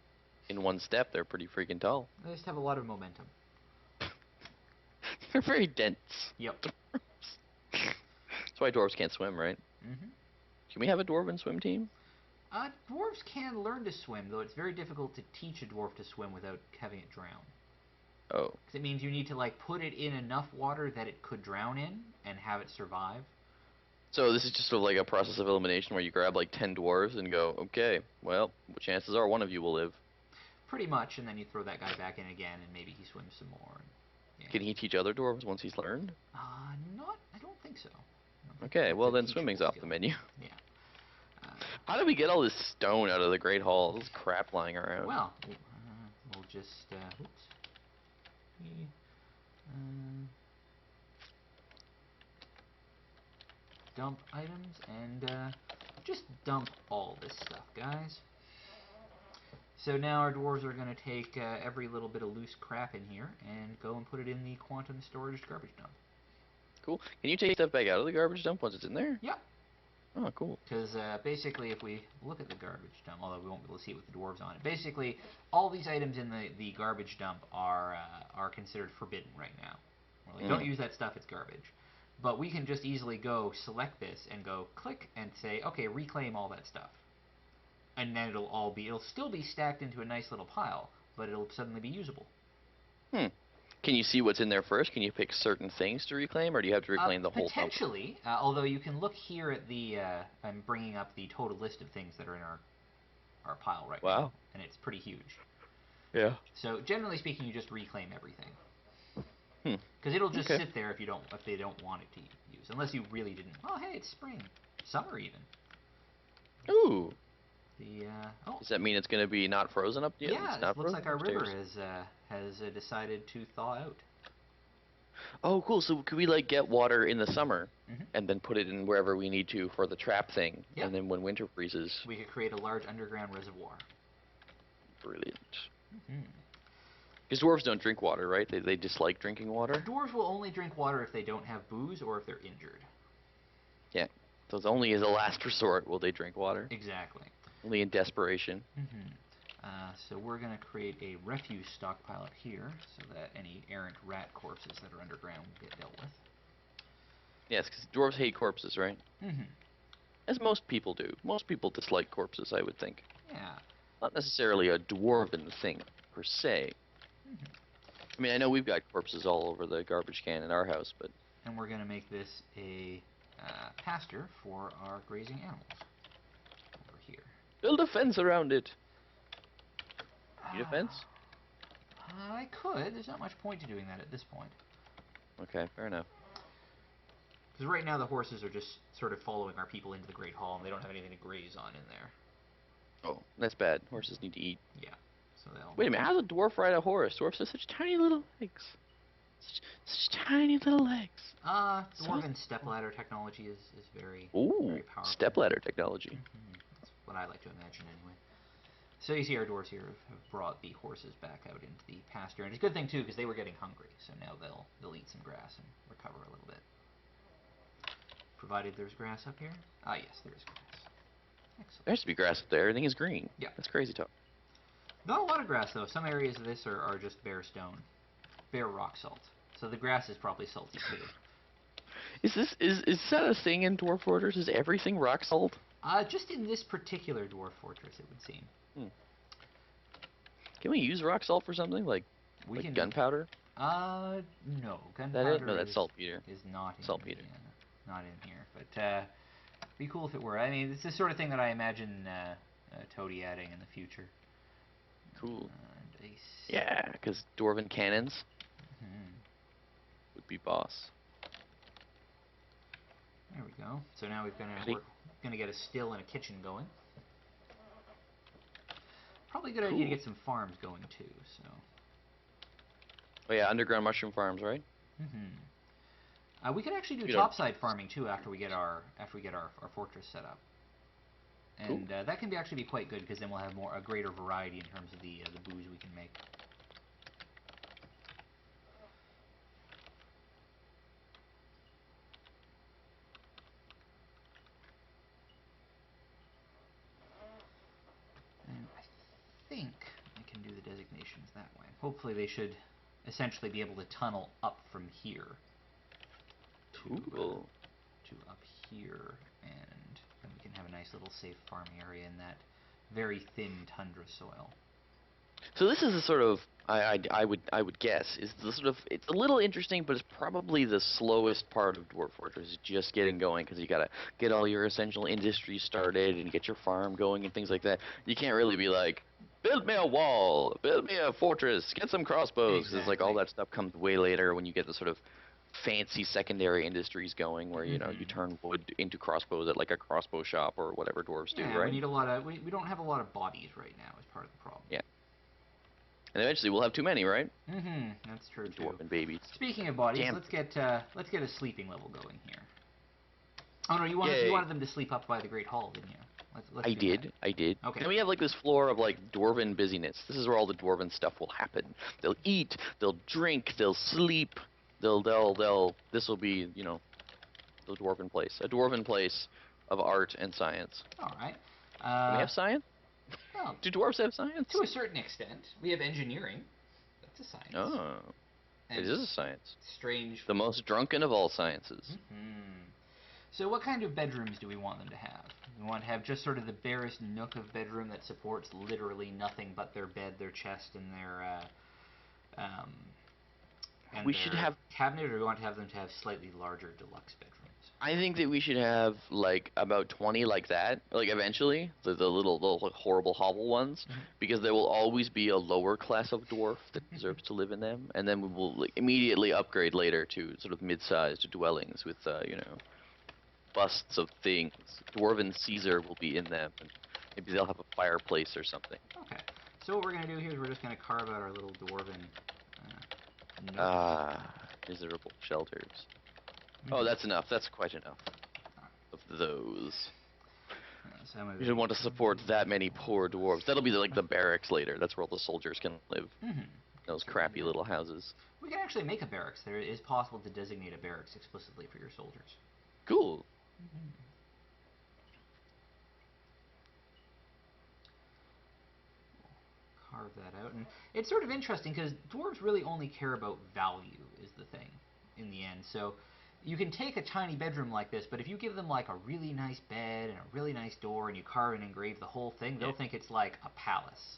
in one step, they're pretty freaking tall. They just have a lot of momentum. They're very dense. Yep. That's why dwarves can't swim, right? Mm-hmm. Can we have a dwarven swim team? Dwarves can learn to swim, though it's very difficult to teach a dwarf to swim without having it drown. Oh. Because it means you need to put it in enough water that it could drown in and have it survive. So this is just sort of like a process of elimination where you grab 10 dwarves and go, okay, well, chances are one of you will live. Pretty much, and then you throw that guy back in again, and maybe he swims some more. Yeah. Can he teach other dwarves once he's learned? I don't think so. Okay, well then swimming's off the menu. Yeah. How did we get all this stone out of the Great Hall? This crap lying around. Well, we'll just, dump items and just dump all this stuff, guys. So now our dwarves are going to take every little bit of loose crap in here and go and put it in the quantum storage garbage dump. Cool. Can you take stuff back out of the garbage dump once it's in there? Yeah. Oh, cool. Because basically, if we look at the garbage dump, although we won't be able to see it with the dwarves on it, basically all these items in the garbage dump are considered forbidden right now. We're like, don't use that stuff; it's garbage. But we can just easily go select this and go click and say, okay, reclaim all that stuff, and then it'll still be stacked into a nice little pile, but it'll suddenly be usable. Can you see what's in there first? Can you pick certain things to reclaim, or do you have to reclaim the whole dump? Potentially, although you can look here at the, I'm bringing up the total list of things that are in our pile right now, and it's pretty huge. Yeah. So generally speaking, you just reclaim everything. Hmm. Because it'll just sit there if they don't want it to use, unless you really didn't. Oh, hey, it's spring, summer even. Ooh. Does that mean it's going to be not frozen up yet? Yeah, it's not it looks like our upstairs. river has decided to thaw out. Oh, cool. So could we like get water in the summer and then put it in wherever we need to for the trap thing? Yep. And then when winter freezes, we could create a large underground reservoir. Brilliant. Because dwarves don't drink water, right? They dislike drinking water. Dwarves will only drink water if they don't have booze or if they're injured. Yeah. So it's only as a last resort will they drink water. Exactly. Only in desperation. So we're going to create a refuse stockpile up here so that any errant rat corpses that are underground will get dealt with. Yes, because dwarves hate corpses, right? As most people do. Most people dislike corpses, I would think. Yeah. Not necessarily a dwarven thing, per se. I mean, I know we've got corpses all over the garbage can in our house, but... And we're going to make this a pasture for our grazing animals over here. Build a fence around it. Need a fence? I could. There's not much point to doing that at this point. Okay, fair enough. Because right now the horses are just sort of following our people into the Great Hall, and they don't have anything to graze on in there. Oh, that's bad. Horses need to eat. Yeah. So they'll... Wait a minute, how does a dwarf ride a horse? Dwarfs have such tiny little legs. Such tiny little legs. Dwarven stepladder technology is very, Ooh, very powerful. stepladder technology. That's what I like to imagine anyway. So you see our dwarves here have brought the horses back out into the pasture. And it's a good thing too, because they were getting hungry. So now they'll eat some grass and recover a little bit. Provided there's grass up here. Ah, yes, there is grass. Excellent. There has to be grass up there. Everything is green. Yeah. That's crazy talk. Not a lot of grass though. Some areas of this are just bare stone. Bare rock salt. So the grass is probably salty too. Is that a thing in Dwarf Fortress? Is everything rock salt? Just in this particular dwarf fortress, it would seem. Can we use rock salt for something like gunpowder? No, gunpowder. That it? No, that's saltpeter. Is not in saltpeter. Not in here, but it'd be cool if it were. I mean, it's the sort of thing that I imagine Toady adding in the future. Cool. Yeah, because dwarven cannons would be boss. There we go. So now we're gonna get a still and a kitchen going. Probably a good idea to get some farms going too. So. Oh yeah, underground mushroom farms, right? We could actually do topside farming too after we get our fortress set up. And that can actually be quite good because then we'll have a greater variety in terms of the booze we can make. And I think I can do the designations that way. Hopefully they should essentially be able to tunnel up from here to up here, and then we can have a nice little safe farming area in that very thin tundra soil. So this is a sort of I would guess is the sort of it's a little interesting, but it's probably the slowest part of Dwarf Fortress, just getting going, because you gotta get all your essential industries started and get your farm going and things like that. You can't really be like, build me a wall, build me a fortress, get some crossbows. Exactly. It's like all that stuff comes way later when you get the sort of fancy secondary industries going, where you know you turn wood into crossbows at like a crossbow shop or whatever dwarves do, right? We need a lot of we don't have a lot of bodies right now is part of the problem. Yeah. And eventually we'll have too many, right? That's true too. Dwarven babies. Speaking of bodies, let's get a sleeping level going here. Oh no, you wanted them to sleep up by the Great Hall, didn't you? Let's I do that. did, I did. Okay. And we have like this floor of like dwarven busyness. This is where all the dwarven stuff will happen. They'll eat, they'll drink, they'll sleep, this will be, you know, the dwarven place. A dwarven place of art and science. All right. Can we have science? Well, Do dwarves have science? to a certain extent, we have engineering. That's a science. Oh, And it is a science. strange. The most drunken of all sciences. Hmm. So what kind of bedrooms do we want them to have? We want to have just sort of the barest nook of bedroom that supports literally nothing but their bed, their chest, and We their should have. cabinet, or do we want to have them to have slightly larger deluxe bedrooms? I think that we should have like about 20 like that, like eventually, the little like, horrible hovel ones, because there will always be a lower class of dwarf that deserves to live in them, and then we will like, immediately upgrade later to sort of mid-sized dwellings with you know, busts of things. Dwarven Caesar will be in them, and maybe they'll have a fireplace or something. Okay. So what we're going to do here is we're just going to carve out our little dwarven nook. Miserable shelters. Oh, that's enough. That's quite enough of those. So You don't want to support that many poor dwarves. That'll be like the barracks later. That's where all the soldiers can live. Those crappy little houses. We can actually make a barracks. There is possible to designate a barracks explicitly for your soldiers. Cool. Carve that out, and it's sort of interesting because dwarves really only care about value is the thing in the end. So you can take a tiny bedroom like this, but if you give them like a really nice bed and a really nice door and you carve and engrave the whole thing, they'll think it's like a palace.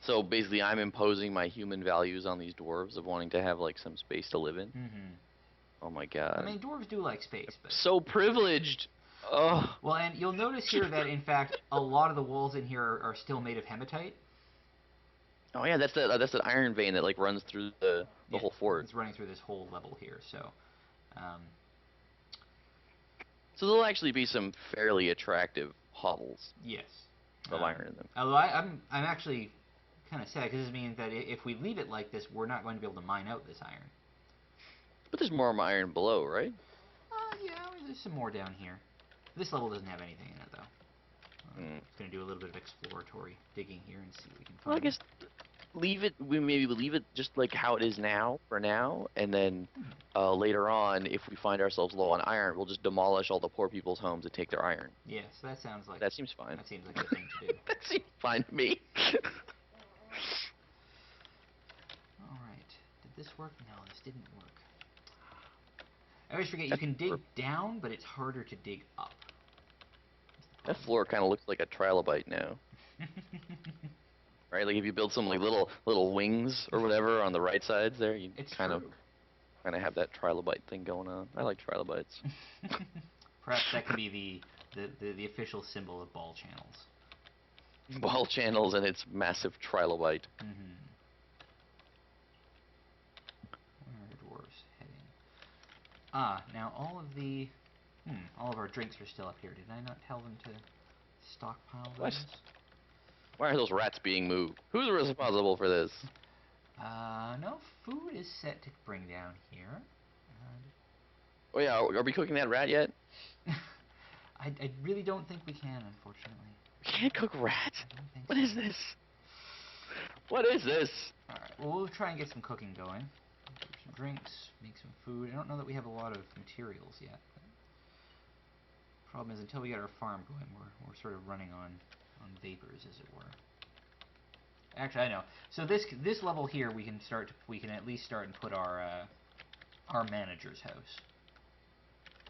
So basically I'm imposing my human values on these dwarves of wanting to have like some space to live in. Oh my god. I mean, dwarves do like space, but... So privileged! Oh. Well, and you'll notice here that, in fact, a lot of the walls in here are still made of hematite. Oh yeah, that's that iron vein that like runs through the whole fort. It's running through this whole level here, so... So there'll actually be some fairly attractive hovels. Yes. Of iron in them. Although I'm actually kind of sad because this means that if we leave it like this, we're not going to be able to mine out this iron. But there's more iron below, right? Yeah, there's some more down here. This level doesn't have anything in it, though. Just going to do a little bit of exploratory digging here and see what we can find. Well, I guess maybe we'll leave it just like how it is now, for now, and then later on, if we find ourselves low on iron, we'll just demolish all the poor people's homes and take their iron. Yes, that sounds like... That seems fine. That seems like a thing to do. That seems fine to me. Alright. Did this work? No, this didn't work. I always forget, you can dig down, but it's harder to dig up. That floor kind of looks like a trilobite now. Right, like if you build some like little wings or whatever on the right sides there, you kind of have that trilobite thing going on. I like trilobites. Perhaps that could be the official symbol of Ballchannels. Ballchannels and its massive trilobite. Where are the dwarves heading? Now all of our drinks are still up here. Did I not tell them to stockpile those? What? Why are those rats being moved? Who's responsible for this? No, food is set to bring down here. Oh yeah, are we cooking that rat yet? I really don't think we can, unfortunately. We can't cook rat? I don't think What so. is this? What is this? Alright, well, we'll try and get some cooking going. Do some drinks, make some food. I don't know that we have a lot of materials yet. Problem is, until we get our farm going, we're sort of running on vapors, as it were. Actually, I know. So this level here, we can at least start and put our manager's house.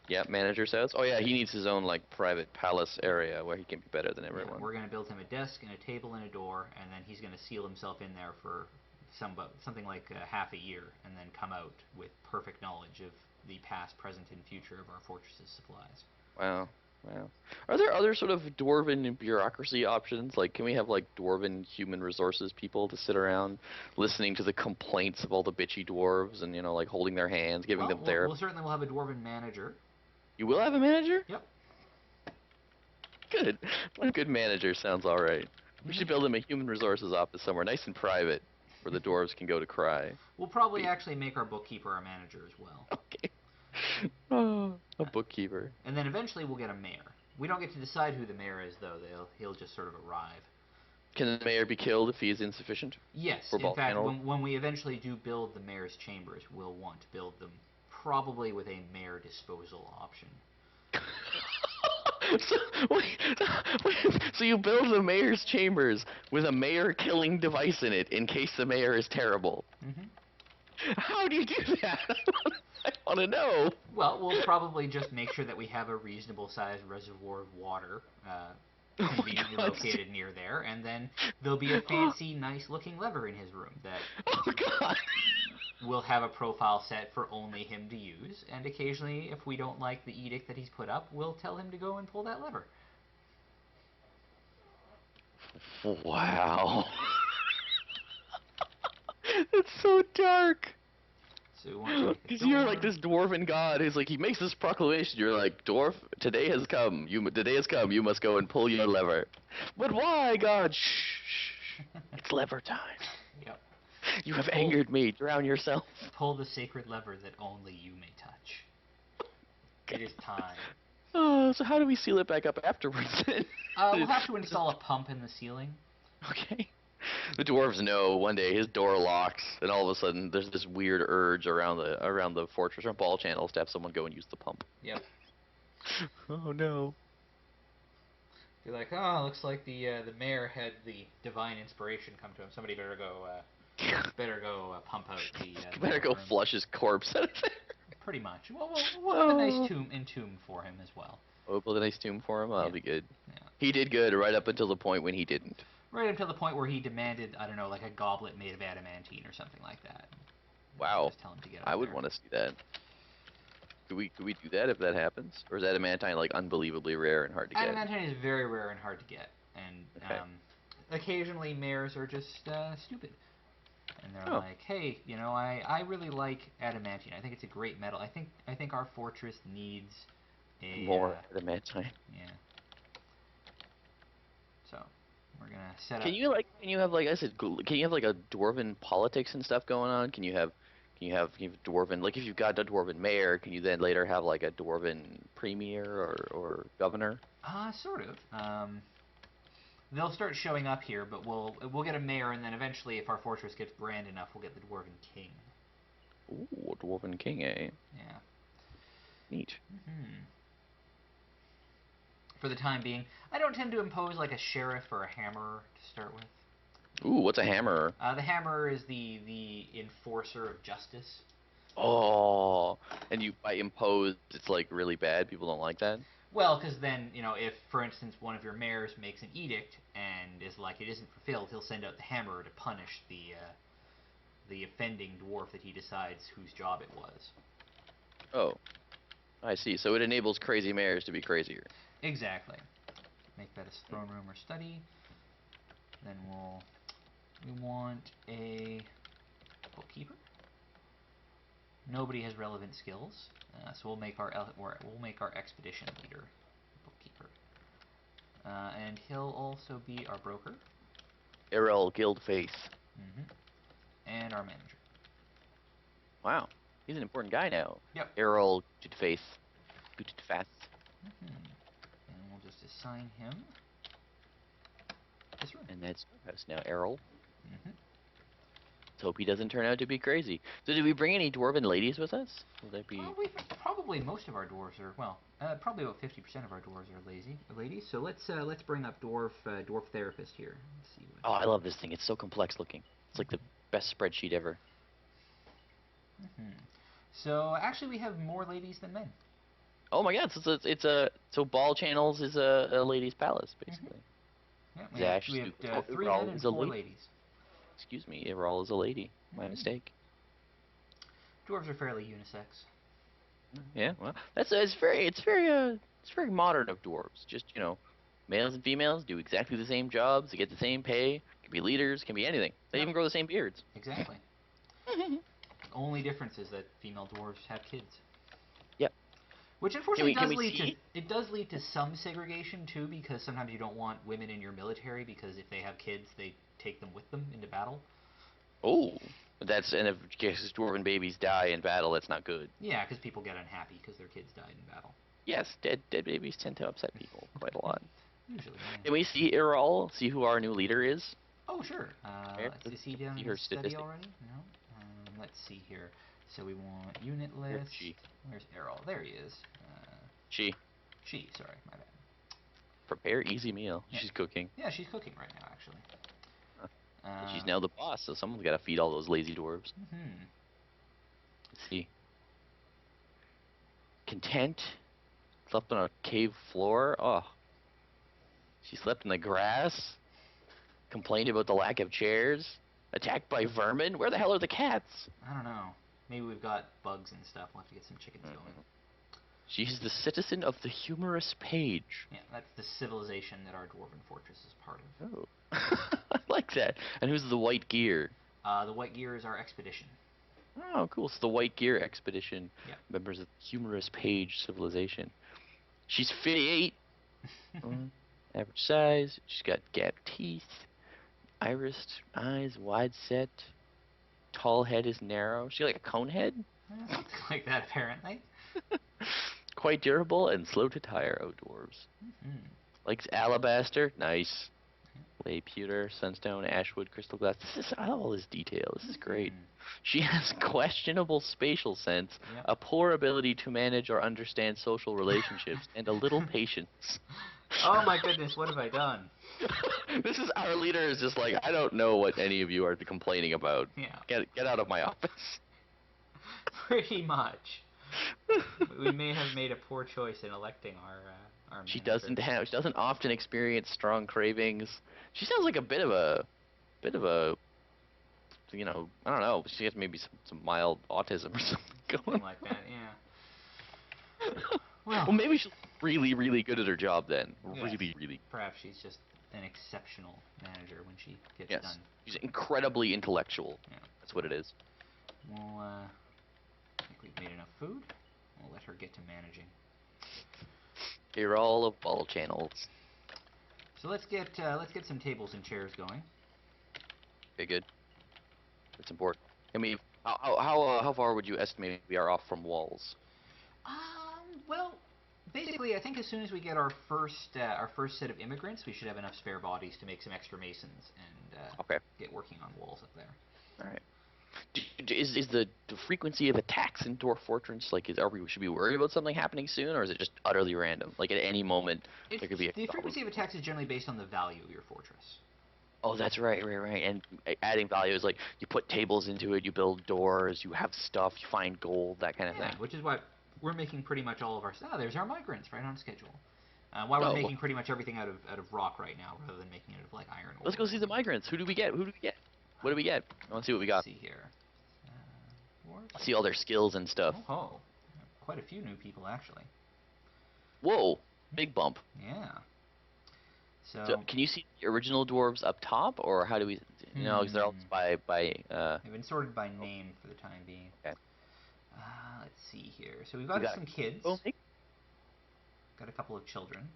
Yeah, manager's house. Oh yeah, he needs his own like private palace area where he can be better than everyone. Yeah, we're going to build him a desk and a table and a door, and then he's going to seal himself in there for something like half a year, and then come out with perfect knowledge of the past, present, and future of our fortress's supplies. Wow. Wow. Are there other sort of dwarven bureaucracy options? Like, can we have, like, dwarven human resources people to sit around listening to the complaints of all the bitchy dwarves and, you know, like, holding their hands, giving them therapy? Well, certainly we'll have a dwarven manager. You will have a manager? Yep. Good. One good manager sounds alright. We should build him a human resources office somewhere nice and private where the dwarves can go to cry. We'll probably actually make our bookkeeper our manager as well. Okay. Oh, a bookkeeper. And then eventually we'll get a mayor. We don't get to decide who the mayor is, though. He'll just sort of arrive. Can the mayor be killed if he is insufficient? Yes, For in fact, Ballchannels? when we eventually do build the mayor's chambers, we'll want to build them probably with a mayor disposal option. so, so you build the mayor's chambers with a mayor killing device in it in case the mayor is terrible. Mm-hmm. How do you do that? I want to know. Well, we'll probably just make sure that we have a reasonable sized reservoir of water conveniently located near there, and then there'll be a fancy, nice looking lever in his room that Oh God. we'll have a profile set for only him to use, and occasionally, if we don't like the edict that he's put up, we'll tell him to go and pull that lever. Wow. It's so dark. So Because you're like this dwarven god who's like, he makes this proclamation. You're like, dwarf, today has come. Today has come. You must go and pull your lever. But why, God? Shh. It's lever time. Yep. You have angered me. Drown yourself. Pull the sacred lever that only you may touch. It is time. Oh, so how do we seal it back up afterwards then? We'll have to install a pump in the ceiling. Okay. The dwarves know one day his door locks, and all of a sudden there's this weird urge around the fortress or Ballchannels to have someone go and use the pump. Yep. Oh no. Be like, oh, looks like the mayor had the divine inspiration come to him. Somebody better go pump out the. Better go room. flush his corpse out of there. Pretty much. Well, we'll have a nice tomb for him as well. Oh, build a nice tomb for him. That'll be good. Yeah. He did good right up until the point when he didn't. Right until the point where he demanded, I don't know, like a goblet made of adamantine or something like that. Wow. Just tell him to get I would want to see that. Could we do that if that happens? Or is adamantine like unbelievably rare and hard to get? Adamantine is very rare and hard to get, and Okay. occasionally mayors are just stupid, and they're like, hey, you know, I really like adamantine. I think it's a great metal. I think our fortress needs a more adamantine. Yeah. So we're gonna set up. Can you have like I said, can you have like a dwarven politics and stuff going on? Can you have dwarven, like if you've got a dwarven mayor, can you then later have like a dwarven premier or governor? Sort of. They'll start showing up here, but we'll get a mayor, and then eventually, if our fortress gets grand enough, we'll get the dwarven king. Ooh, a dwarven king, eh? Yeah. Neat. For the time being, I don't tend to impose like a sheriff or a hammerer to start with. Ooh, what's a hammerer? The hammerer is the enforcer of justice. Oh, and by impose, it's like really bad. People don't like that. Well, because then, you know, if, for instance, one of your mayors makes an edict and is like it isn't fulfilled, he'll send out the hammerer to punish the offending dwarf that he decides whose job it was. Oh, I see. So it enables crazy mayors to be crazier. Exactly. Make that a throne room or study. Then we want a bookkeeper. Nobody has relevant skills, so we'll make our expedition leader bookkeeper, and he'll also be our broker. Errol Guildface. And our manager. Wow, he's an important guy now. Yep. Errol Guildface. Guildface. And we'll just assign him this room. And that's our house now, Errol. Let's hope he doesn't turn out to be crazy. So did we bring any dwarven ladies with us? Will that be? Well, probably most of our dwarves are probably about 50% of our dwarves are ladies. So let's bring up dwarf therapist here. Let's see what. Oh, I love this thing. It's so complex looking. It's like the best spreadsheet ever. So actually, we have more ladies than men. Oh my God! So Ballchannels is a ladies' palace basically. Yeah, we have 3 men and 4 ladies. Excuse me, Errol is a lady. My mistake. Dwarves are fairly unisex. Yeah, well, it's very modern of dwarves. Just, you know, males and females do exactly the same jobs. They get the same pay. Can be leaders. Can be anything. They even grow the same beards. Exactly. Only difference is that female dwarves have kids. Yep. Which unfortunately does lead to some segregation too, because sometimes you don't want women in your military because if they have kids, they take them with them into battle. Oh, and if dwarven babies die in battle, that's not good. Yeah, because people get unhappy because their kids died in battle. Yes, dead babies tend to upset people quite a lot. Usually, Can yeah. we see Erol? See who our new leader is? Oh, sure. There, Is he down see in her his study statistics. already? No. Let's see here. So we want unit Where's list. she? Where's Errol? There he is. She. She. Sorry, my bad. Prepare easy meal. Yeah. She's cooking. Yeah, she's cooking right now, actually. Huh. And she's Uh, now the boss, so someone's got to feed all those lazy dwarves. hmm Let's see. Content. Slept on a cave floor. Oh, she slept in the grass. Complained about the lack of chairs. Attacked by vermin. Where the hell are the cats? I don't know. Maybe we've got bugs and stuff. We'll have to get some chickens going. She's the citizen of the humorous page. Yeah, that's the civilization that our dwarven fortress is part of. Oh. I like that. And who's the white gear? The white gear is our expedition. Oh, cool. It's the White Gear Expedition. Yeah. Members of the humorous page civilization. She's 58. Average size. She's got gapped teeth. Iris eyes wide set. Tall head is narrow. She like a cone head? Something like that, apparently. Quite durable and slow to tire outdoors. Likes alabaster. Nice. Clay pewter, sunstone, ashwood, crystal glass. This is all this detail. This is great. She has questionable spatial sense, Yep. a poor ability to manage or understand social relationships, and a little patience. Oh my goodness, what have I done? This is our leader is just like, I don't know what any of you are complaining about. Yeah. Get out of my office. Pretty much. We may have made a poor choice in electing our She manager. she doesn't often experience strong cravings. She sounds like a bit of a you know, I don't know. She has maybe some mild autism or something going Something like that, yeah. Well, maybe she's really, really good at her job then. Yes. Really, really. Perhaps she's just an exceptional manager when she gets Yes. done. She's incredibly intellectual. Yeah. That's what it is. Well, I think we've made enough food. We'll let her get to managing. You're all of Ballchannels. So let's get some tables and chairs going. Okay, good. That's important. I mean, how far would you estimate we are off from walls? Well, basically, I think as soon as we get our first set of immigrants, we should have enough spare bodies to make some extra masons and Okay. get working on walls up there. All right. Is the frequency of attacks in Dwarf Fortress like should we worry about something happening soon, or is it just utterly random? Like at any moment there could be a The problem. frequency of attacks is generally based on the value of your fortress. Oh, that's right. And adding value is like you put tables into it, you build doors, you have stuff, you find gold, that kind of Yeah, thing. which is why we're making pretty much all of our. There's our migrants right on schedule. Why we're Oh, making pretty much everything out of rock right now, rather than making it out of like iron ore. let's go see the migrants. Who do we get? What do we get? I want to see what we got. Let's see here. See all their skills and stuff. Oh, quite a few new people actually. Whoa, big bump. Yeah. So can you see the original dwarves up top, or how do we? No, because they're all by. They've been sorted by name for the time being. Okay. Let's see here. So we've got some kids. Got a couple of children.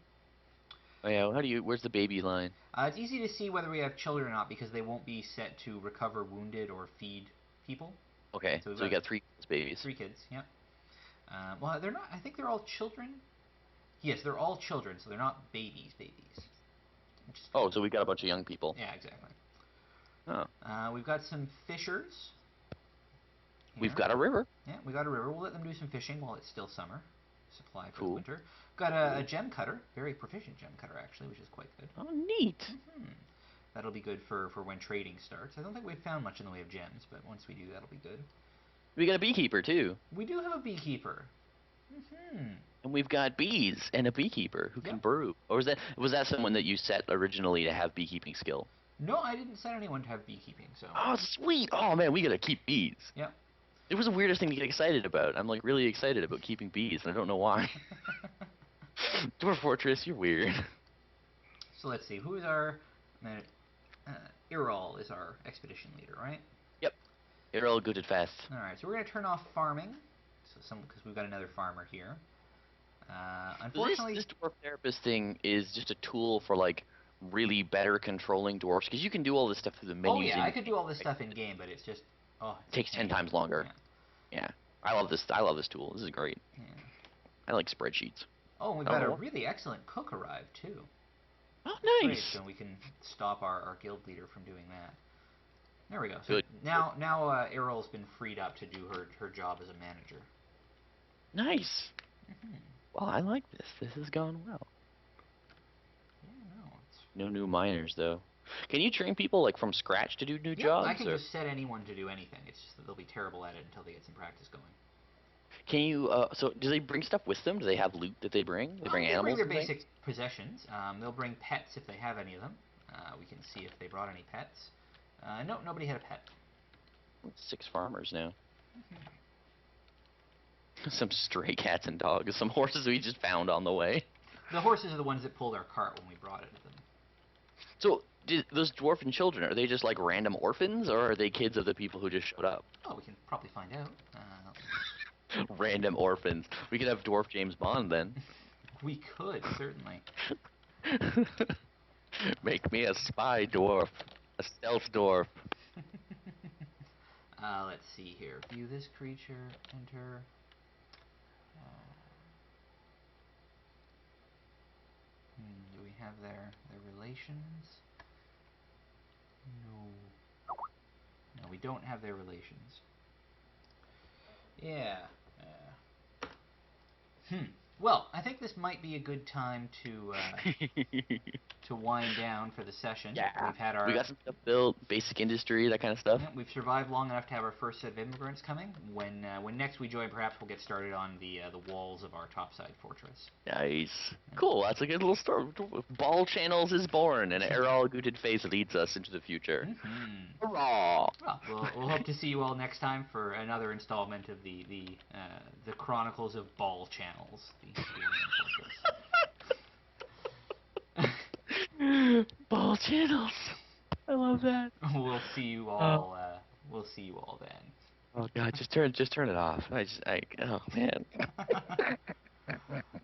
Oh yeah. Where's the baby line? It's easy to see whether we have children or not because they won't be set to recover wounded or feed people. Okay. So we got 3 babies. 3 kids. Yeah. Well, they're not. I think they're all children. Yes, they're all children, so they're not babies. Oh, so we got a bunch of young people. Yeah, exactly. Oh. We've got some fishers. Here. We've got a river. Yeah, we got a river. We'll let them do some fishing while it's still summer. Supply for the Cool. winter. Got a gem cutter. Very proficient gem cutter, actually, which is quite good. Oh, neat. That'll be good for when trading starts. I don't think we've found much in the way of gems, but once we do, that'll be good. We got a beekeeper, too. We do have a beekeeper. And we've got bees and a beekeeper who can brew. Or was that someone that you set originally to have beekeeping skill? No, I didn't set anyone to have beekeeping, so... Oh, sweet! Oh, man, we gotta keep bees. Yep. It was the weirdest thing to get excited about. I'm, like, really excited about keeping bees, and I don't know why. Dwarf Fortress, you're weird. So let's see, who is our... Irol is our expedition leader, right? Yep. Irol good at fast. Alright, so we're going to turn off farming, because we've got another farmer here. Unfortunately... This dwarf therapist thing is just a tool for, like, really better controlling dwarfs, because you can do all this stuff through the menus. Oh yeah, I could do all this stuff in game, but it's just it takes 10 times longer. Yeah. I love this tool. This is great. Yeah. I like spreadsheets. Oh, and we've got a Oh, really excellent cook arrived too. oh, Great, nice. so we can stop our guild leader from doing that. There we go. So Good. now Errol's been freed up to do her job as a manager. Nice. Hmm. Well, I like this. This has gone well. Yeah, no, it's... No new miners though. Can you train people like from scratch to do new Yep, I jobs, can or just set anyone to do anything. It's just that they'll be terrible at it until they get some practice going. can you? So do they bring stuff with them? Do they have loot that they bring? They bring They bring animals their and things. basic possessions. They'll bring pets if they have any of them. We can see if they brought any pets. No, nobody had a pet. 6 farmers now. Some stray cats and dogs. Some horses we just found on the way. The horses are the ones that pulled our cart when we brought it to them. So those dwarven children, are they just like random orphans, or are they kids of the people who just showed up? Oh, we can probably find out. Random orphans. We could have dwarf James Bond then. We could, certainly. Make me a spy dwarf. A stealth dwarf. Let's see here. View this creature. Enter. Do we have their relations? No. No, we don't have their relations. Yeah. Well, I think this might be a good time to wind down for the session. Yeah. We've had We our... got some stuff built, basic industry, that kind of stuff. Yeah, we've survived long enough to have our first set of immigrants coming. When next we join, perhaps we'll get started on the walls of our topside fortress. Nice. Cool, that's a good little story. Ballchannels is born, and Errol Gooted Face leads us into the future. Hurrah! Well, we'll hope to see you all next time for another installment of the Chronicles of Ballchannels. Ballchannels. I love that. We'll see you all. We'll see you all then. Oh god, just turn it off. Oh man.